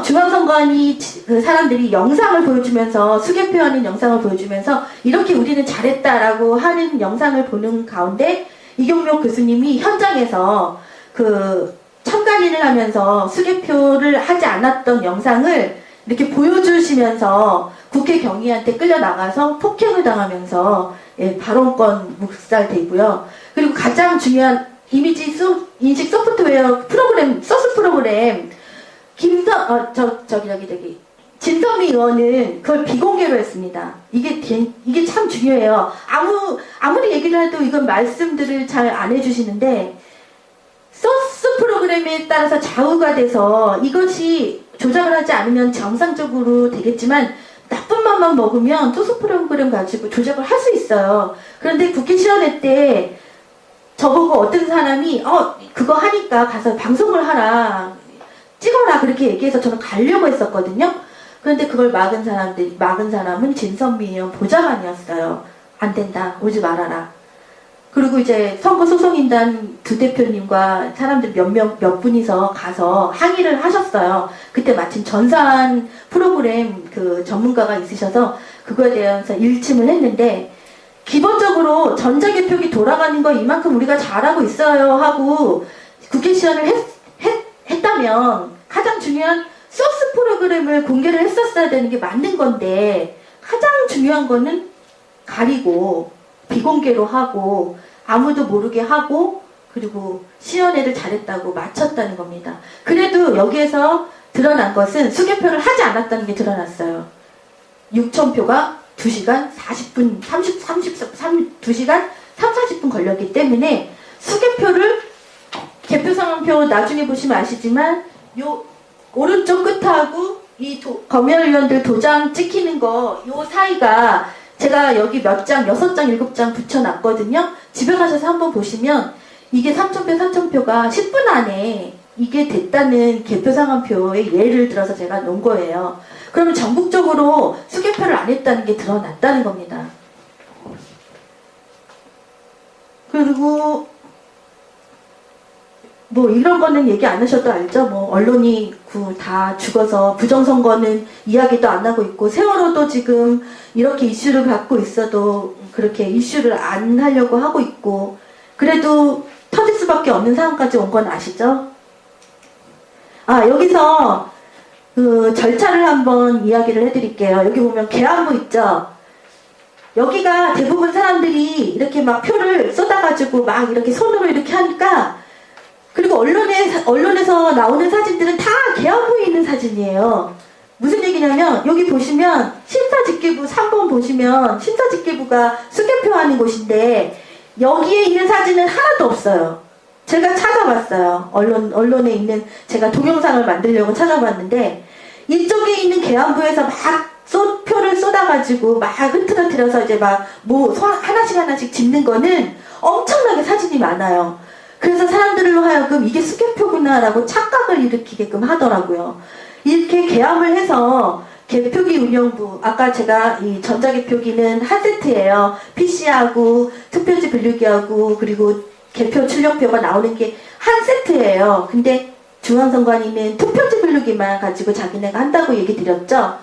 중앙선관위 그 사람들이 영상을 보여주면서 수개표하는 영상을 보여주면서 이렇게 우리는 잘했다라고 하는 영상을 보는 가운데 이경묘 교수님이 현장에서 그 첨가인을 하면서 수개표를 하지 않았던 영상을 이렇게 보여주시면서 국회 경위한테 끌려나가서 폭행을 당하면서 발언권 묵살되고요. 그리고 가장 중요한 이미지 인식 소프트웨어 프로그램, 소스 프로그램 진선미 의원은 그걸 비공개로 했습니다. 이게 참 중요해요. 아무리 얘기를 해도 이건 말씀들을 잘 안 해주시는데 소스 프로그램에 따라서 좌우가 돼서 이것이 조작을 하지 않으면 정상적으로 되겠지만 나쁜 맘만 먹으면 소스 프로그램 가지고 조작을 할 수 있어요. 그런데 국회 시연회 때 저보고 어떤 사람이 그거 하니까 가서 방송을 하라 찍어라 그렇게 얘기해서 저는 가려고 했었거든요. 그런데 그걸 막은 사람은 진선미 의원 보좌관이었어요. 안 된다. 오지 말아라. 그리고 이제 선거소송인단 두 대표님과 사람들 몇 분이서 가서 항의를 하셨어요. 그때 마침 전산 프로그램 그 전문가가 있으셔서 그거에 대해서 일침을 했는데 기본적으로 전자개표기 돌아가는 거 이만큼 우리가 잘하고 있어요 하고 국회 시연을 했다면 가장 중요한 소스 프로그램을 공개를 했었어야 되는 게 맞는 건데 가장 중요한 거는 가리고 비공개로 하고 아무도 모르게 하고 그리고 시연회를 잘했다고 마쳤다는 겁니다. 그래도 여기에서 드러난 것은 수개표를 하지 않았다는 게 드러났어요. 6,000표가 2시간 40분 2시간 30-40분 걸렸기 때문에 수개표를 개표상황표 나중에 보시면 아시지만 요 오른쪽 끝하고 이 검열위원들 도장 찍히는 거 요 사이가 제가 여기 몇 장, 6장, 7장 붙여놨거든요. 집에 가셔서 한번 보시면 이게 3,000표가 10분 안에 이게 됐다는 개표상황표의 예를 들어서 제가 놓은 거예요. 그러면 전국적으로 수개표를 안 했다는 게 드러났다는 겁니다. 그리고 뭐 이런 거는 얘기 안 하셔도 알죠. 뭐 언론이 다 죽어서 부정선거는 이야기도 안 하고 있고 세월호도 지금 이렇게 이슈를 갖고 있어도 그렇게 이슈를 안 하려고 하고 있고 그래도 터질 수밖에 없는 상황까지 온 건 아시죠? 여기서 그 절차를 한번 이야기를 해드릴게요. 여기 보면 계안부 있죠? 여기가 대부분 사람들이 이렇게 막 표를 쏟아가지고 막 이렇게 손으로 이렇게 하니까 그리고 언론에서 나오는 사진들은 다 계안부에 있는 사진이에요. 무슨 얘기냐면 여기 보시면 심사집계부 3번 보시면 심사집계부가 수개표하는 곳인데 여기에 있는 사진은 하나도 없어요. 제가 찾아봤어요. 언론에 있는 제가 동영상을 만들려고 찾아봤는데 이쪽에 있는 계안부에서 막 표를 쏟아가지고 막 흐트러뜨려서 이제 막 뭐 하나씩 집는 거는 엄청나게 사진이 많아요. 그래서 사람들로 하여금 이게 수개표구나라고 착각을 일으키게끔 하더라고요. 이렇게 계암을 해서 개표기 운영부, 아까 제가 이 전자개표기는 한 세트예요. PC하고 투표지 분류기하고 그리고 개표 출력표가 나오는 게 한 세트예요. 근데 중앙선관위는 투표지 분류기만 가지고 자기네가 한다고 얘기 드렸죠.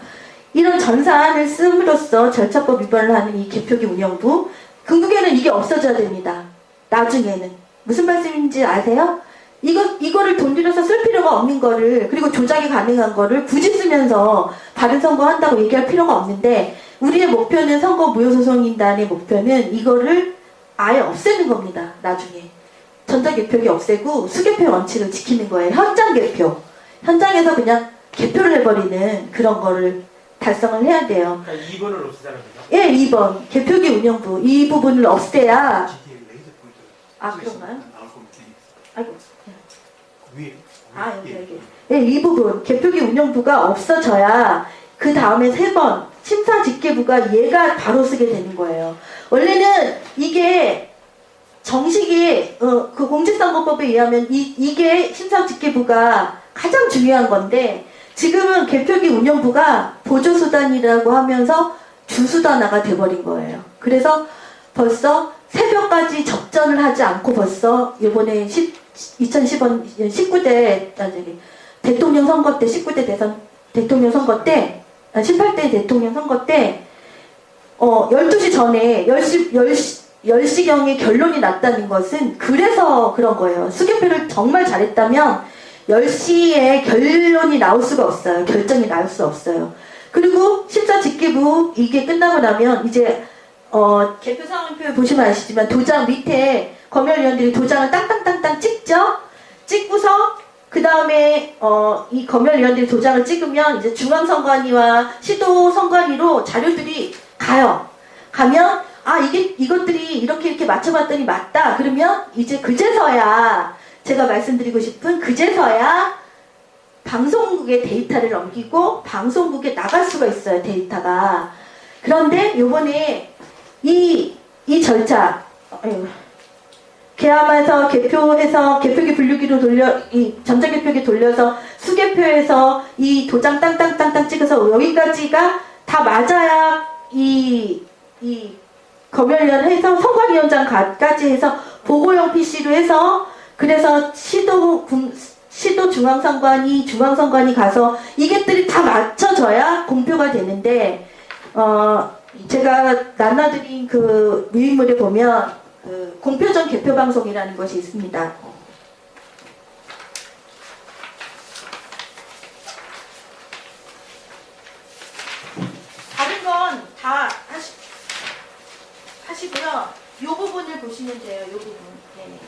이런 전사안을 씀으로써 절차법 위반을 하는 이 개표기 운영부, 궁극에는 이게 없어져야 됩니다. 나중에는. 무슨 말씀인지 아세요? 이거를 돈 들여서 쓸 필요가 없는 거를, 그리고 조작이 가능한 거를 굳이 쓰면서 바른 선거 한다고 얘기할 필요가 없는데, 우리의 목표는, 선거 무효소송인단의 목표는 이거를 아예 없애는 겁니다. 나중에. 전자개표기 없애고 수개표 원칙을 지키는 거예요. 현장개표. 현장에서 그냥 개표를 해버리는 그런 거를 달성을 해야 돼요. 그러니까 2번을 없애자는 거죠? 예, 2번. 개표기 운영부. 이 부분을 없애야. GTA 레이저 포인터를 아, 그런가요? 나올 겁니다. 아이고. 위에. 아, 여기. 예, 이 부분. 개표기 운영부가 없어져야 그 다음에 3번. 심사집계부가 얘가 바로 쓰게 되는 거예요. 원래는 이게 정식이, 그 공직선거법에 의하면 이게 심사집계부가 가장 중요한 건데, 지금은 개표기 운영부가 보조수단이라고 하면서 주수단화가 돼버린 거예요. 그래서 벌써 새벽까지 접전을 하지 않고 벌써 이번에 2010년 19대 대통령 선거 때 19대 대통령 선거 때 18대 대통령 선거 때 12시 전에 10시경에 결론이 났다는 것은 그래서 그런 거예요. 수개표를 정말 잘했다면 10시에 결론이 나올 수가 없어요. 결정이 나올 수 없어요. 그리고 심사집계부 이게 끝나고 나면 이제 개표 상황표 보시면 아시지만 도장 밑에 검열위원들이 도장을 땅땅땅땅 찍죠. 찍고서 그 다음에 이 검열위원들이 도장을 찍으면 이제 중앙선관위와 시도선관위로 자료들이 가요. 가면 이것들이 이렇게 맞춰봤더니 맞다. 그러면 이제 그제서야 제가 말씀드리고 싶은 그제서야 방송국에 데이터를 넘기고 방송국에 나갈 수가 있어요. 데이터가. 그런데 요번에 이 절차 개함해서 개표해서 개표기 분류기로 이 전자개표기 돌려서 수개표해서 이 도장 땅땅땅땅 찍어서 여기까지가 다 맞아야 이 검열위원 해서 선관위원장까지 해서 보고용 PC로 해서 그래서 시도 중앙선관위 가서 이것들이 다 맞춰져야 공표가 되는데 제가 나눠드린 그 유인물에 보면 그 공표전 개표 방송이라는 것이 있습니다. 다른 건 다 하시고요. 이 부분을 보시면 돼요. 이 부분. 네.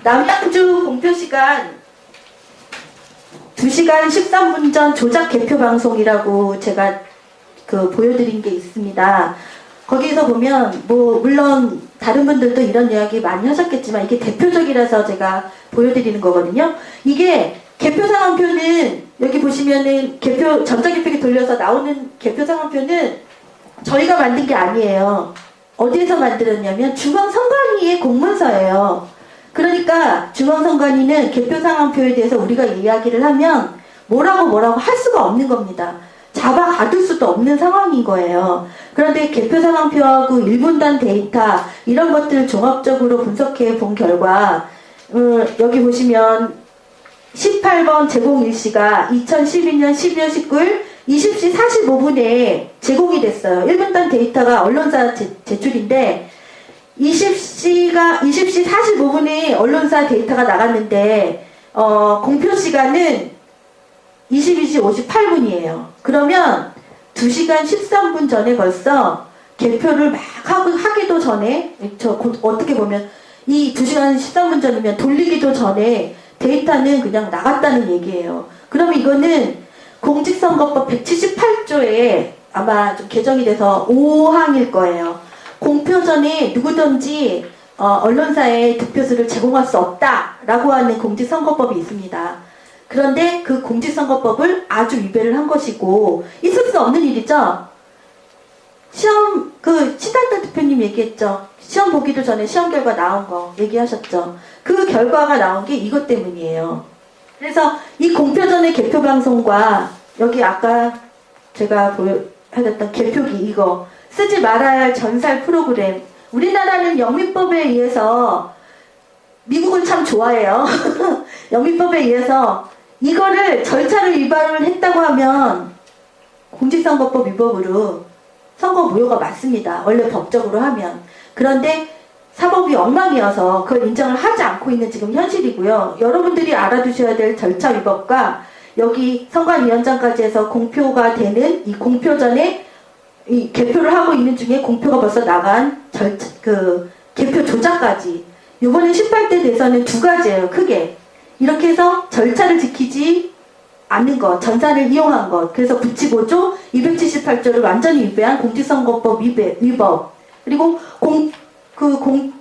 남양주 공표시간 2시간 13분 전 조작 개표 방송이라고 제가 보여드린 게 있습니다. 거기서 보면 물론 다른 분들도 이런 이야기 많이 하셨겠지만 이게 대표적이라서 제가 보여드리는 거거든요. 이게 개표 상황표는 여기 보시면은 전자개표기 돌려서 나오는 개표 상황표는 저희가 만든 게 아니에요. 어디에서 만들었냐면 중앙선관위의 공문서예요. 그러니까 중앙선관위는 개표 상황표에 대해서 우리가 이야기를 하면 뭐라고 할 수가 없는 겁니다. 잡아가둘 수도 없는 상황인 거예요. 그런데 개표 상황표하고 1분단 데이터 이런 것들을 종합적으로 분석해 본 결과 여기 보시면 18번 제공일시가 2012년 12월 19일 20시 45분에 제공이 됐어요. 1분단 데이터가 언론사 제출인데 20시 45분에 언론사 데이터가 나갔는데 공표 시간은 22시 58분이에요. 그러면 2시간 13분 전에 벌써 개표를 막 하기도 전에 어떻게 보면 이 2시간 13분 전이면 돌리기도 전에 데이터는 그냥 나갔다는 얘기예요. 그러면 이거는 공직선거법 178조에 아마 좀 개정이 돼서 5항일 거예요. 공표 전에 누구든지 언론사에 득표수를 제공할 수 없다라고 하는 공직선거법이 있습니다. 그런데 그 공직선거법을 아주 위배를 한 것이고 있을 수 없는 일이죠. 시험 신탄단 대표님 얘기했죠. 시험 보기도 전에 시험 결과 나온 거 얘기하셨죠. 그 결과가 나온 게 이것 때문이에요. 그래서 이 공표전의 개표 방송과 여기 아까 제가 보여드렸던 개표기 이거 쓰지 말아야 할 전살 프로그램, 우리나라는 영미법에 의해서 미국을 참 좋아해요. 영미법에 의해서 이거를 절차를 위반을 했다고 하면 공직선거법 위법으로 선거 무효가 맞습니다. 원래 법적으로 하면. 그런데 사법이 엉망이어서 그걸 인정을 하지 않고 있는 지금 현실이고요. 여러분들이 알아두셔야 될 절차 위법과 여기 선관위원장까지 해서 공표가 되는 이 공표 전에 이 개표를 하고 있는 중에 공표가 벌써 나간 개표 조작까지 이번에 18대 대선은 두 가지예요. 크게. 이렇게 해서 절차를 지키지 않는 것, 전산을 이용한 것, 그래서 95조, 278조를 완전히 위배한 공직선거법 위법, 그리고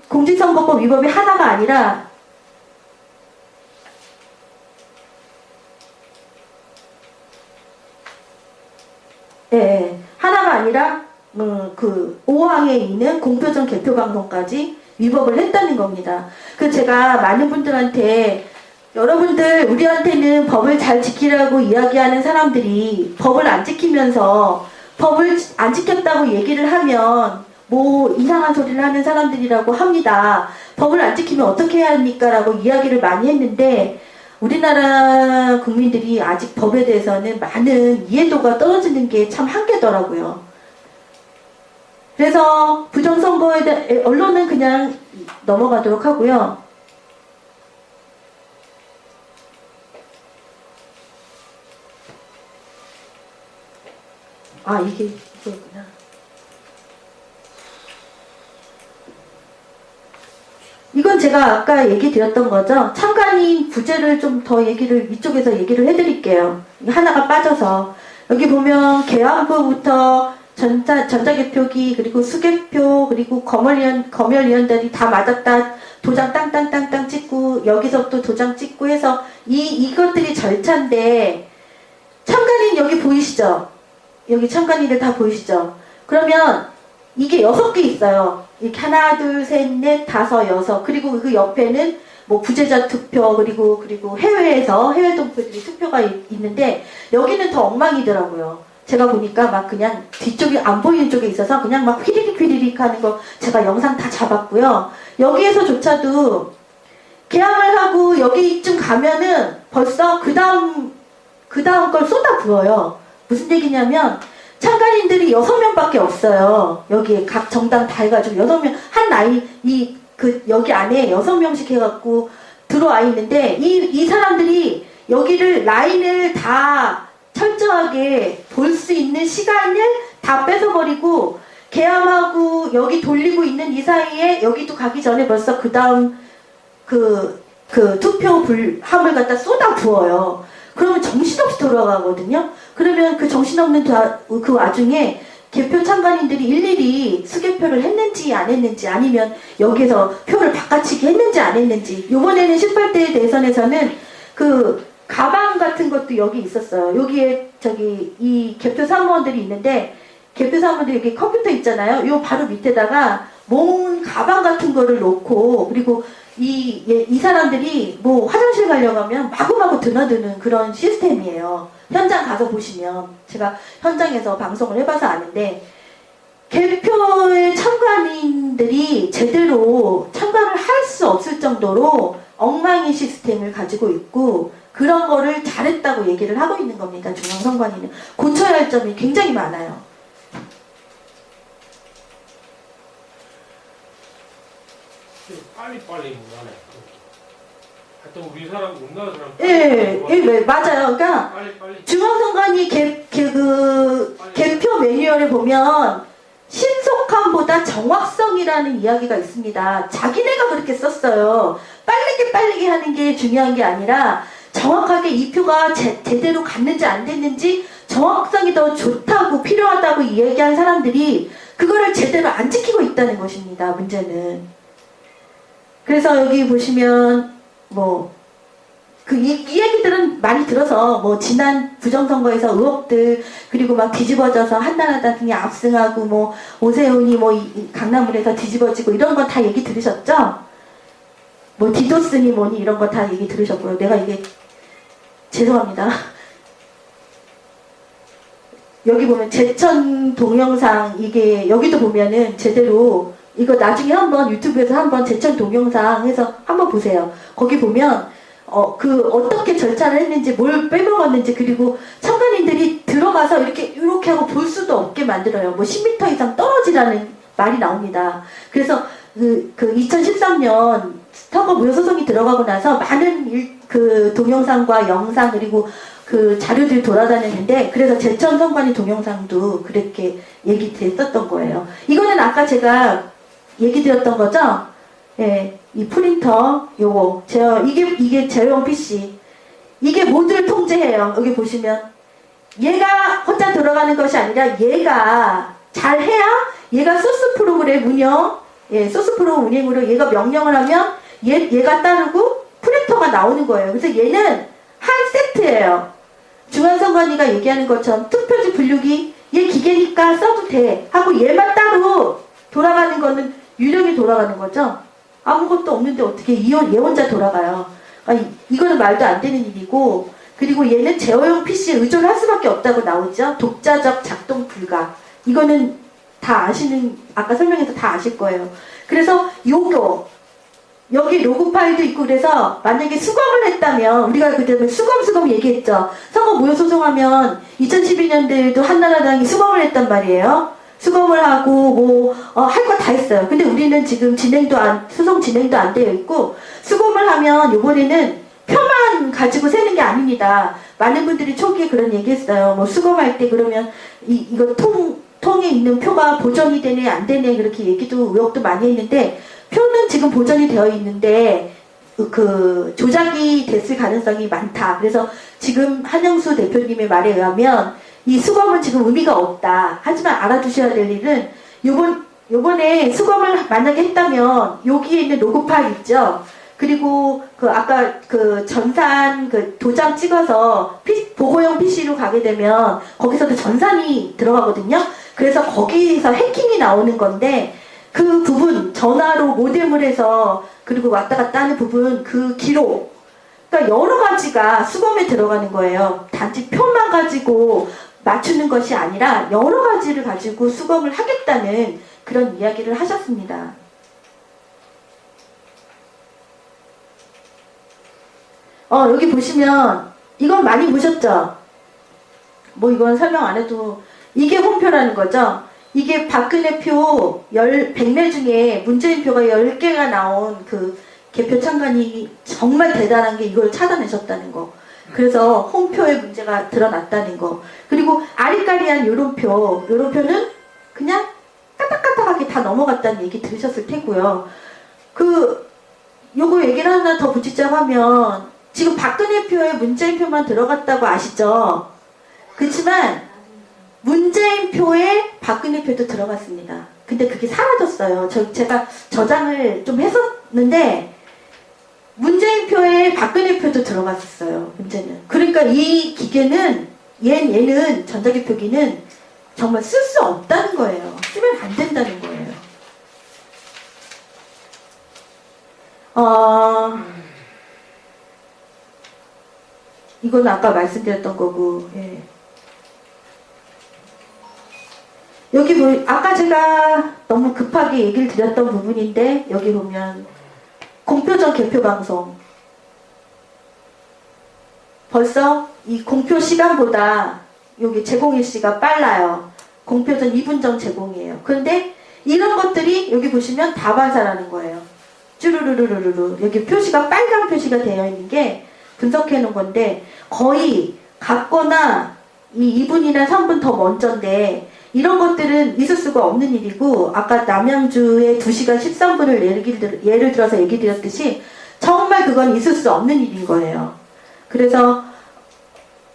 공직선거법 위법이 하나가 아니라 하나가 아니라 5항에 있는 공표전 개표 방송까지 위법을 했다는 겁니다. 그 제가 많은 분들한테 여러분들 우리한테는 법을 잘 지키라고 이야기하는 사람들이 법을 안 지키면서 법을 안 지켰다고 얘기를 하면 뭐 이상한 소리를 하는 사람들이라고 합니다. 법을 안 지키면 어떻게 해야 합니까? 라고 이야기를 많이 했는데 우리나라 국민들이 아직 법에 대해서는 많은 이해도가 떨어지는 게 참 한계더라고요. 그래서 부정선거에 대해 언론은 그냥 넘어가도록 하고요. 아, 이거구나. 이건 제가 아까 얘기 드렸던 거죠. 참관인 부재를 좀 더 이쪽에서 얘기를 해드릴게요. 하나가 빠져서. 여기 보면 개항부부터 전자개표기, 그리고 수개표, 그리고 검열위원들이 다 맞았다. 도장 땅땅땅땅 찍고, 여기서 또 도장 찍고 해서, 이것들이 절차인데, 참관인 여기 보이시죠? 여기 참관인들 다 보이시죠? 그러면, 이게 6개 있어요. 이렇게 하나, 둘, 셋, 넷, 다섯, 여섯. 그리고 그 옆에는 뭐 부재자 투표, 그리고 해외에서, 해외 동표들이 투표가 있는데, 여기는 더 엉망이더라고요. 제가 보니까 막 그냥 뒤쪽이 안 보이는 쪽에 있어서 그냥 막 휘리릭 하는 거 제가 영상 다 잡았고요. 여기에서조차도 개항을 하고 여기쯤 가면은 벌써 그 다음 걸 쏟아 부어요. 무슨 얘기냐면 참관인들이 6명밖에 없어요. 여기에 각 정당 다 해가지고 6명, 한 라인, 여기 안에 6명씩 해갖고 들어와 있는데 이 사람들이 여기를 라인을 다 철저하게 볼 수 있는 시간을 다 뺏어버리고 개함하고 여기 돌리고 있는 이 사이에 여기도 가기 전에 벌써 그 다음 투표 함을 갖다 쏟아 부어요. 그러면 정신없이 돌아가거든요. 그러면 그 정신없는 그 와중에 개표 참관인들이 일일이 수개표를 했는지 안 했는지 아니면 여기에서 표를 바꿔치기 했는지 안 했는지 이번에는 18대 대선에서는 가방 같은 것도 여기 있었어요. 여기에 이 개표 사무원들이 있는데 개표 사무원들이 여기 컴퓨터 있잖아요. 요 바로 밑에다가 뭔 가방 같은 거를 놓고 그리고 이 사람들이 뭐 화장실 가려고 하면 마구마구 드나드는 그런 시스템이에요. 현장 가서 보시면 제가 현장에서 방송을 해봐서 아는데 개표의 참관인들이 제대로 참관을 할 수 없을 정도로 엉망인 시스템을 가지고 있고 그런 거를 잘했다고 얘기를 하고 있는 겁니다. 중앙선관위는. 고쳐야 할 점이 굉장히 많아요. 빨리 못하네. 하여튼 우리나라 사람. 예, 맞아요. 그러니까 빨리. 중앙선관위 개표 매뉴얼에 보면 신속함보다 정확성이라는 이야기가 있습니다. 자기네가 그렇게 썼어요. 빠르게 하는 게 중요한 게 아니라 정확하게 이 표가 제대로 갔는지 안 됐는지 정확성이 더 좋다고 필요하다고 이야기한 사람들이 그거를 제대로 안 지키고 있다는 것입니다. 문제는. 그래서 여기 보시면 이 얘기들은 많이 들어서 지난 부정선거에서 의혹들 그리고 막 뒤집어져서 한나라당이 압승하고 오세훈이 강남을에서 뒤집어지고 이런 거 다 얘기 들으셨죠? 디도스니 뭐니 이런 거 다 얘기 들으셨고요. 내가 이게 죄송합니다. 여기 보면 제천 동영상 이게 여기도 보면은 제대로 이거 나중에 한번 유튜브에서 한번 제천 동영상 해서 한번 보세요. 거기 보면 그 어떻게 절차를 했는지 뭘 빼먹었는지 그리고 참관인들이 들어가서 이렇게 하고 볼 수도 없게 만들어요. 뭐 10m 이상 떨어지라는 말이 나옵니다. 그래서 그 2013년 선거 무효 소송이 들어가고 나서 많은 그 동영상과 영상 그리고 그 자료들이 돌아다녔는데 그래서 제천 선관위 동영상도 그렇게 얘기됐었던 거예요. 이거는 아까 제가 얘기 드렸던 거죠? 예, 이 프린터 요거 이게 제어용 PC 이게 모두를 통제해요. 여기 보시면 얘가 혼자 들어가는 것이 아니라 얘가 잘 해야 얘가 소스 프로그램 운영 소스 프로그램 운영으로 얘가 명령을 하면 얘가 따르고 프린터가 나오는 거예요. 그래서 얘는 한 세트예요. 중앙선관위가 얘기하는 것처럼 투표지 분류기 얘 기계니까 써도 돼 하고 얘만 따로 돌아가는 거는 유령이 돌아가는 거죠. 아무것도 없는데 어떻게 얘 혼자 돌아가요. 이거는 말도 안 되는 일이고 그리고 얘는 제어용 PC에 의존할 수밖에 없다고 나오죠. 독자적 작동 불가. 이거는 다 아시는 아까 설명해서 다 아실 거예요. 그래서 요거 여기 로그 파일도 있고 그래서 만약에 수검을 했다면 우리가 그때 수검 얘기했죠. 선거 무효 소송하면 2012년도에도 한나라당이 수검을 했단 말이에요. 수검을 하고 뭐 할 거 다 했어요. 근데 우리는 지금 소송 진행도 안 되어 있고 수검을 하면 요번에는 표만 가지고 세는 게 아닙니다. 많은 분들이 초기에 그런 얘기했어요. 뭐 수검할 때 그러면 이거 통에 있는 표가 보존이 되네 안 되네 그렇게 얘기도 의혹도 많이 했는데 표는 지금 보존이 되어 있는데 그 조작이 됐을 가능성이 많다. 그래서 지금 한영수 대표님의 말에 의하면 이 수검은 지금 의미가 없다. 하지만 알아두셔야 될 일은 요번에 수검을 만약에 했다면 여기에 있는 로그 파일 있죠. 그리고 그 아까 그 전산 그 도장 찍어서 보고용 PC로 가게 되면 거기서도 전산이 들어가거든요. 그래서 거기서 해킹이 나오는 건데 그 부분 전화로 모뎀을 해서 그리고 왔다 갔다 하는 부분 그 기록 그러니까 여러 가지가 수검에 들어가는 거예요. 단지 표만 가지고 맞추는 것이 아니라 여러 가지를 가지고 수검을 하겠다는 그런 이야기를 하셨습니다. 여기 보시면 이건 많이 보셨죠? 뭐 이건 설명 안 해도 이게 홈표라는 거죠. 이게 박근혜 표 100매 중에 문재인 표가 10개가 나온 그 개표 참관이 정말 대단한 게 이걸 찾아내셨다는 거. 그래서 홈표에 문제가 드러났다는 거. 그리고 아리까리한 요런 표는 그냥 까딱까딱하게 다 넘어갔다는 얘기 들으셨을 테고요. 요거 얘기를 하나 더 붙이자면 지금 박근혜 표에 문재인 표만 들어갔다고 아시죠? 그렇지만 문재인 표에 박근혜 표도 들어갔습니다. 근데 그게 사라졌어요. 제가 저장을 좀 했었는데 문재인 표에 박근혜 표도 들어갔었어요. 문제는. 그러니까 이 기계는 얘는 전자개표기는 정말 쓸 수 없다는 거예요. 쓰면 안 된다는 거예요. 이건 아까 말씀드렸던 거고. 예. 여기 아까 제가 너무 급하게 얘기를 드렸던 부분인데 여기 보면 공표전 개표 방송 벌써 이 공표 시간보다 여기 제공일시가 빨라요. 공표전 2분 전 제공이에요. 그런데 이런 것들이 여기 보시면 다 반사라는 거예요. 쭈루루루루루 여기 표시가 빨간 표시가 되어 있는 게 분석해 놓은 건데 거의 같거나 이 2분이나 3분 더 먼저인데 이런 것들은 있을 수가 없는 일이고 아까 남양주의 2시간 13분을 예를 들어서 얘기 드렸듯이 정말 그건 있을 수 없는 일인 거예요. 그래서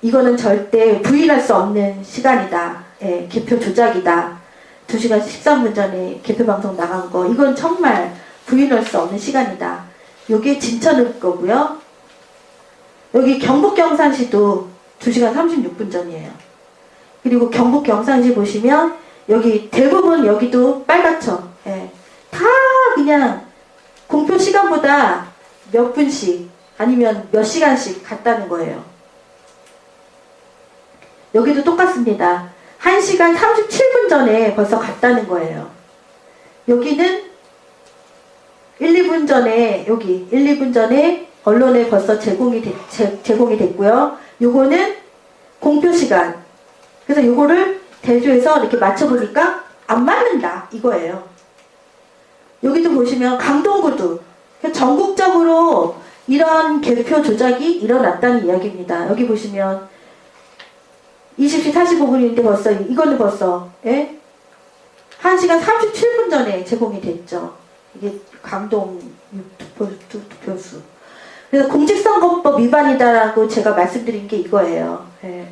이거는 절대 부인할 수 없는 시간이다. 예, 개표 조작이다. 2시간 13분 전에 개표 방송 나간 거 이건 정말 부인할 수 없는 시간이다. 요게 진천을 거고요. 여기 경북 경산시도 2시간 36분 전이에요. 그리고 경북 경산시 보시면 여기 대부분 여기도 빨갛죠. 예. 다 그냥 공표 시간보다 몇 분씩 아니면 몇 시간씩 갔다는 거예요. 여기도 똑같습니다. 1시간 37분 전에 벌써 갔다는 거예요. 여기는 1, 2분 전에, 여기 1, 2분 전에 언론에 벌써 제공이 됐고요. 요거는 공표 시간. 그래서 요거를 대조해서 이렇게 맞춰보니까 안 맞는다. 이거예요. 여기도 보시면 강동구도. 전국적으로 이런 개표 조작이 일어났다는 이야기입니다. 여기 보시면 20시 45분인데 벌써, 이거는 벌써, 예? 1시간 37분 전에 제공이 됐죠. 이게 강동 투표수. 그래서 공직선거법 위반이다라고 제가 말씀드린 게 이거예요. 예.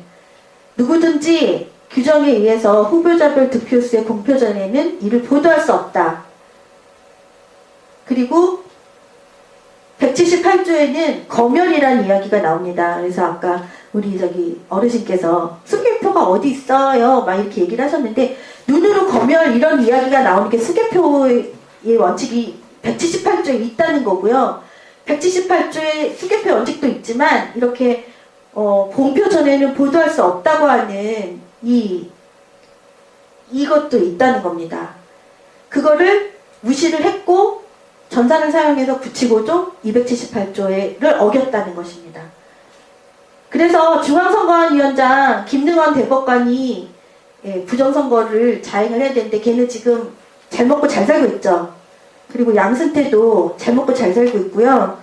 누구든지 규정에 의해서 후보자별 득표수의 공표 전에는 이를 보도할 수 없다. 그리고 178조에는 검열이라는 이야기가 나옵니다. 그래서 아까 우리 저기 어르신께서 수개표가 어디 있어요? 막 이렇게 얘기를 하셨는데 눈으로 검열 이런 이야기가 나오는 게 수개표의 원칙이 178조에 있다는 거고요. 178조에 수개표 원칙도 있지만 이렇게 본표 전에는 보도할 수 없다고 하는 이것도 있다는 겁니다. 그거를 무시를 했고 전산을 사용해서 975조 278조를 어겼다는 것입니다. 그래서 중앙선거관위원장 김능원 대법관이 부정선거를 자행을 해야 되는데 걔는 지금 잘 먹고 잘 살고 있죠. 그리고 양승태도 잘 먹고 잘 살고 있고요.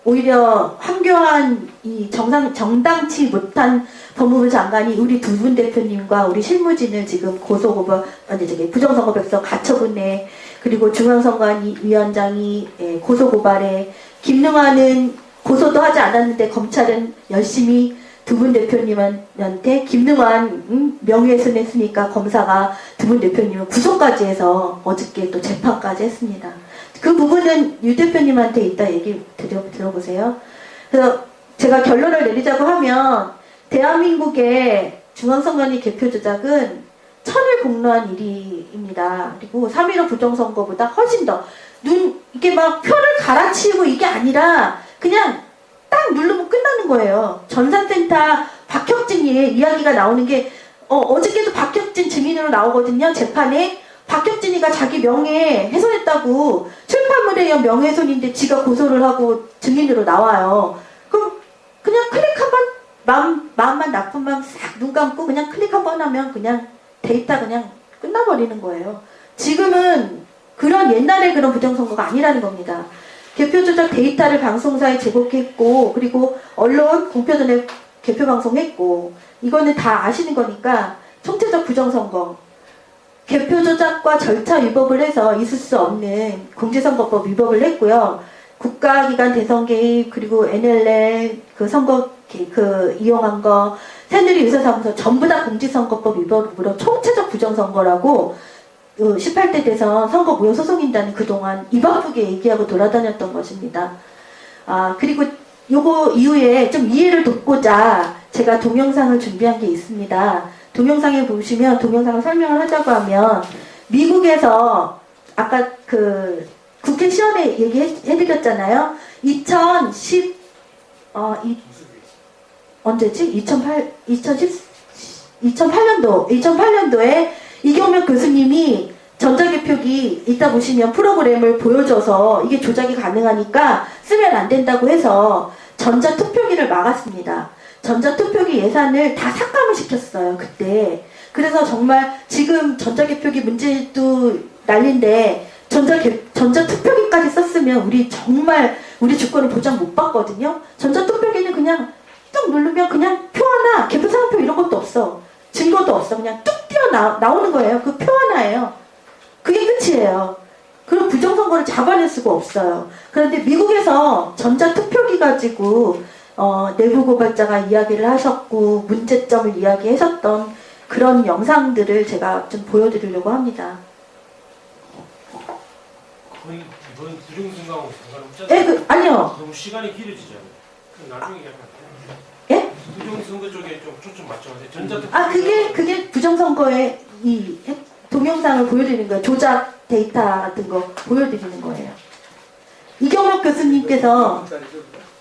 오히려 황교안 이 정당치 못한 법무부 장관이 우리 두 분 대표님과 우리 실무진을 지금 부정선거백서 가처분에 그리고 중앙선거위원장이 고소고발에 김능환은 고소도 하지 않았는데 검찰은 열심히 두 분 대표님한테 김능환 명예훼손했으니까 검사가 두 분 대표님을 구속까지 해서 어저께 또 재판까지 했습니다. 그 부분은 유 대표님한테 이따 얘기 들어보세요. 그래서 제가 결론을 내리자고 하면 대한민국의 중앙선관위 개표 조작은 천을 공로한 일입니다. 그리고 3.15 부정선거보다 훨씬 더 이게 막 표를 갈아치우고 이게 아니라 그냥 딱 누르면 끝나는 거예요. 전산센터 박혁진의 이야기가 나오는 게 어저께도 박혁진 증인으로 나오거든요. 재판에 박혁진이가 자기 명예 훼손했다고 출판물에 의한 명예훼손인데 지가 고소를 하고 증인으로 나와요. 그럼 그냥 클릭 한번 마음만 나쁜 마음 싹 눈 감고 그냥 클릭 한번 하면 그냥 데이터 그냥 끝나버리는 거예요. 지금은 그런 옛날에 그런 부정선거가 아니라는 겁니다. 개표 조작 데이터를 방송사에 제공했고 그리고 언론 공표전에 개표 방송했고 이거는 다 아시는 거니까 총체적 부정선거 개표 조작과 절차 위법을 해서 있을 수 없는 공직선거법 위법을 했고요. 국가기관 대선 개입 그리고 NLL 그 선거 이용한 거 새누리 의사사무소 전부 다 공직선거법 위법으로 총체적 부정선거라고 18대 대선 선거 무효 소송인단은 그동안 입 아프게 얘기하고 돌아다녔던 것입니다. 그리고 요거 이후에 좀 이해를 돕고자 제가 동영상을 준비한 게 있습니다. 동영상에 보시면 동영상을 설명을 하자고 하면 미국에서 아까 그 국회 시연회 얘기해드렸잖아요. 2008년도에 이경명 교수님이 전자개표기 이따 보시면 프로그램을 보여줘서 이게 조작이 가능하니까 쓰면 안 된다고 해서 전자투표기를 막았습니다. 전자투표기 예산을 다 삭감을 시켰어요, 그때. 그래서 정말 지금 전자개표기 문제도 난리인데 전자투표기까지 썼으면 우리 주권을 보장 못 받거든요. 전자투표기는 그냥 뚝 누르면 그냥 표 하나, 개표상표 이런 것도 없어. 증거도 없어. 그냥 뚝 뛰어 나오는 거예요. 그 표 하나예요. 그게 끝이에요. 그럼 부정선거를 잡아낼 수가 없어요. 그런데 미국에서 전자투표기 가지고 내부 고발자가 이야기를 하셨고 문제점을 이야기하셨던 그런 영상들을 제가 좀 보여드리려고 합니다. 거의 이번 부정선거하고 상관없지 않나요? 아니요. 너무 시간이 길어지잖아요. 그럼 나중에 얘기하면 안 돼요. 예? 부정선거 쪽에 좀 초점 맞춰가지고 전자투표. 그게 부정선거의 이 동영상을 보여드리는 거예요. 조작 데이터 같은 거 보여드리는 거예요. 이경록 교수님께서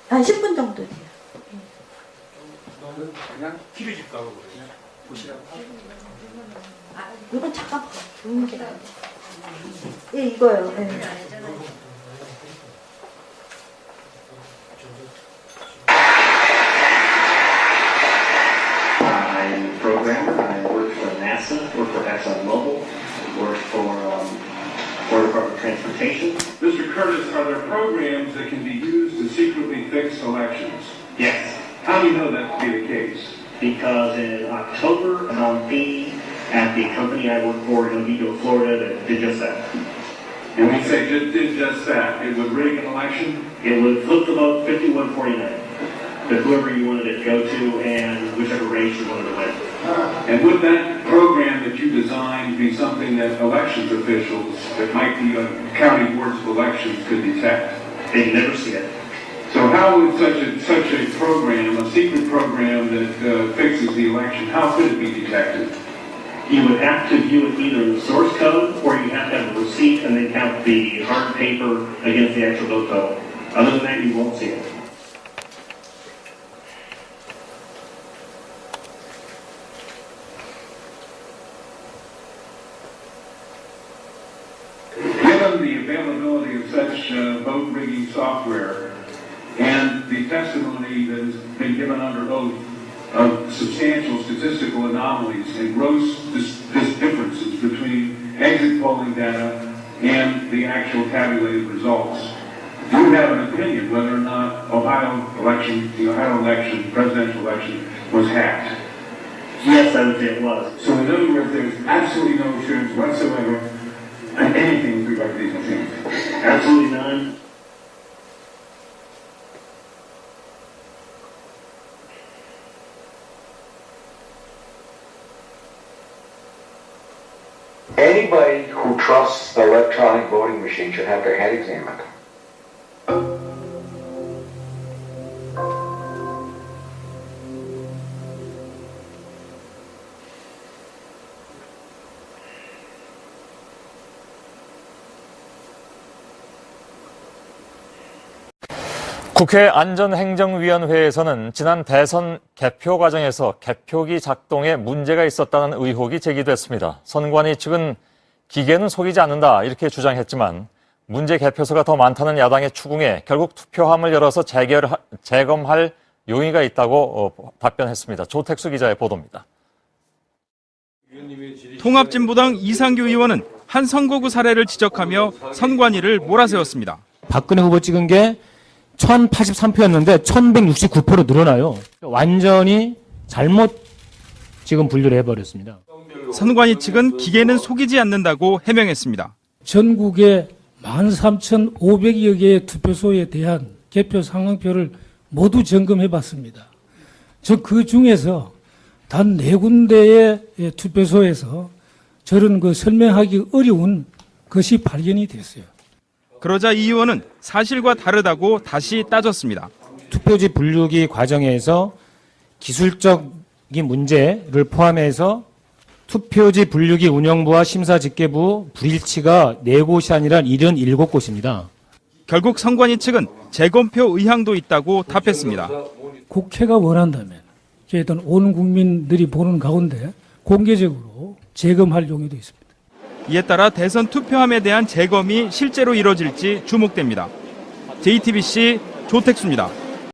한 10분 정도 돼요. 너무 한번 그냥 키를 가고 그냥 보시라고 하고. 이건 잠깐 예, 이거요. 예. I'm a programmer. I work for NASA, work for ExxonMobil, work for Florida Department of Transportation. Mr. Curtis, are there programs that can be used to secretly fix elections? Yes, How do you know that to be the case? because in October, an employee at the company I work for in Oviedo, Florida, that did just that. And we say just did just that. It would rig an election? It would flip the vote 51-49 to whoever you wanted it to go to and whichever race you wanted to win. And would that program that you designed be something that elections officials, that might be county boards of elections, could detect? They'd never see it. So how would such a program, a secret program that fixes the election, how could it be detected? You would have to view it either in the source code or you have to have a receipt and then count the hard paper against the actual vote total. Other than that, you won't see it. Given the availability of such vote rigging software and the testimony that has been given under oath of substantial statistical anomalies and gross differences between exit polling data and the actual tabulated results, do you have an opinion whether or not the Ohio election, presidential election, was hacked? Yes, I would say it was. So in other words, there's absolutely no assurance whatsoever on anything with regard to these machines. Absolutely none. Anybody who trusts the electronic voting machine should have their head examined. 국회 안전행정위원회에서는 지난 대선 개표 과정에서 개표기 작동에 문제가 있었다는 의혹이 제기됐습니다. 선관위 측은 기계는 속이지 않는다 이렇게 주장했지만 문제 개표소가 더 많다는 야당의 추궁에 결국 투표함을 열어서 재검할 용의가 있다고 답변했습니다. 조택수 기자의 보도입니다. 통합진보당 이상규 의원은 한 선거구 사례를 지적하며 선관위를 몰아세웠습니다. 박근혜 후보 찍은 게 1083표였는데 1169표로 늘어나요. 완전히 잘못 지금 분류를 해버렸습니다. 선관위 측은 기계는 속이지 않는다고 해명했습니다. 전국에 13,500여 개의 투표소에 대한 개표 상황표를 모두 점검해 봤습니다. 그 중에서 단 4군데의 투표소에서 저런 설명하기 어려운 것이 발견이 됐어요. 그러자 이 의원은 사실과 다르다고 다시 따졌습니다. 투표지 분류기 과정에서 기술적인 문제를 포함해서 투표지 분류기 운영부와 심사집계부 불일치가 4곳이 아니라 77곳입니다. 결국 선관위 측은 재검표 의향도 있다고 답했습니다. 국회가 원한다면 저희들은 온 국민들이 보는 가운데 공개적으로 재검할 용의도 있습니다. 이에 따라 대선 투표함에 대한 재검이 실제로 이뤄질지 주목됩니다. JTBC 조택수입니다.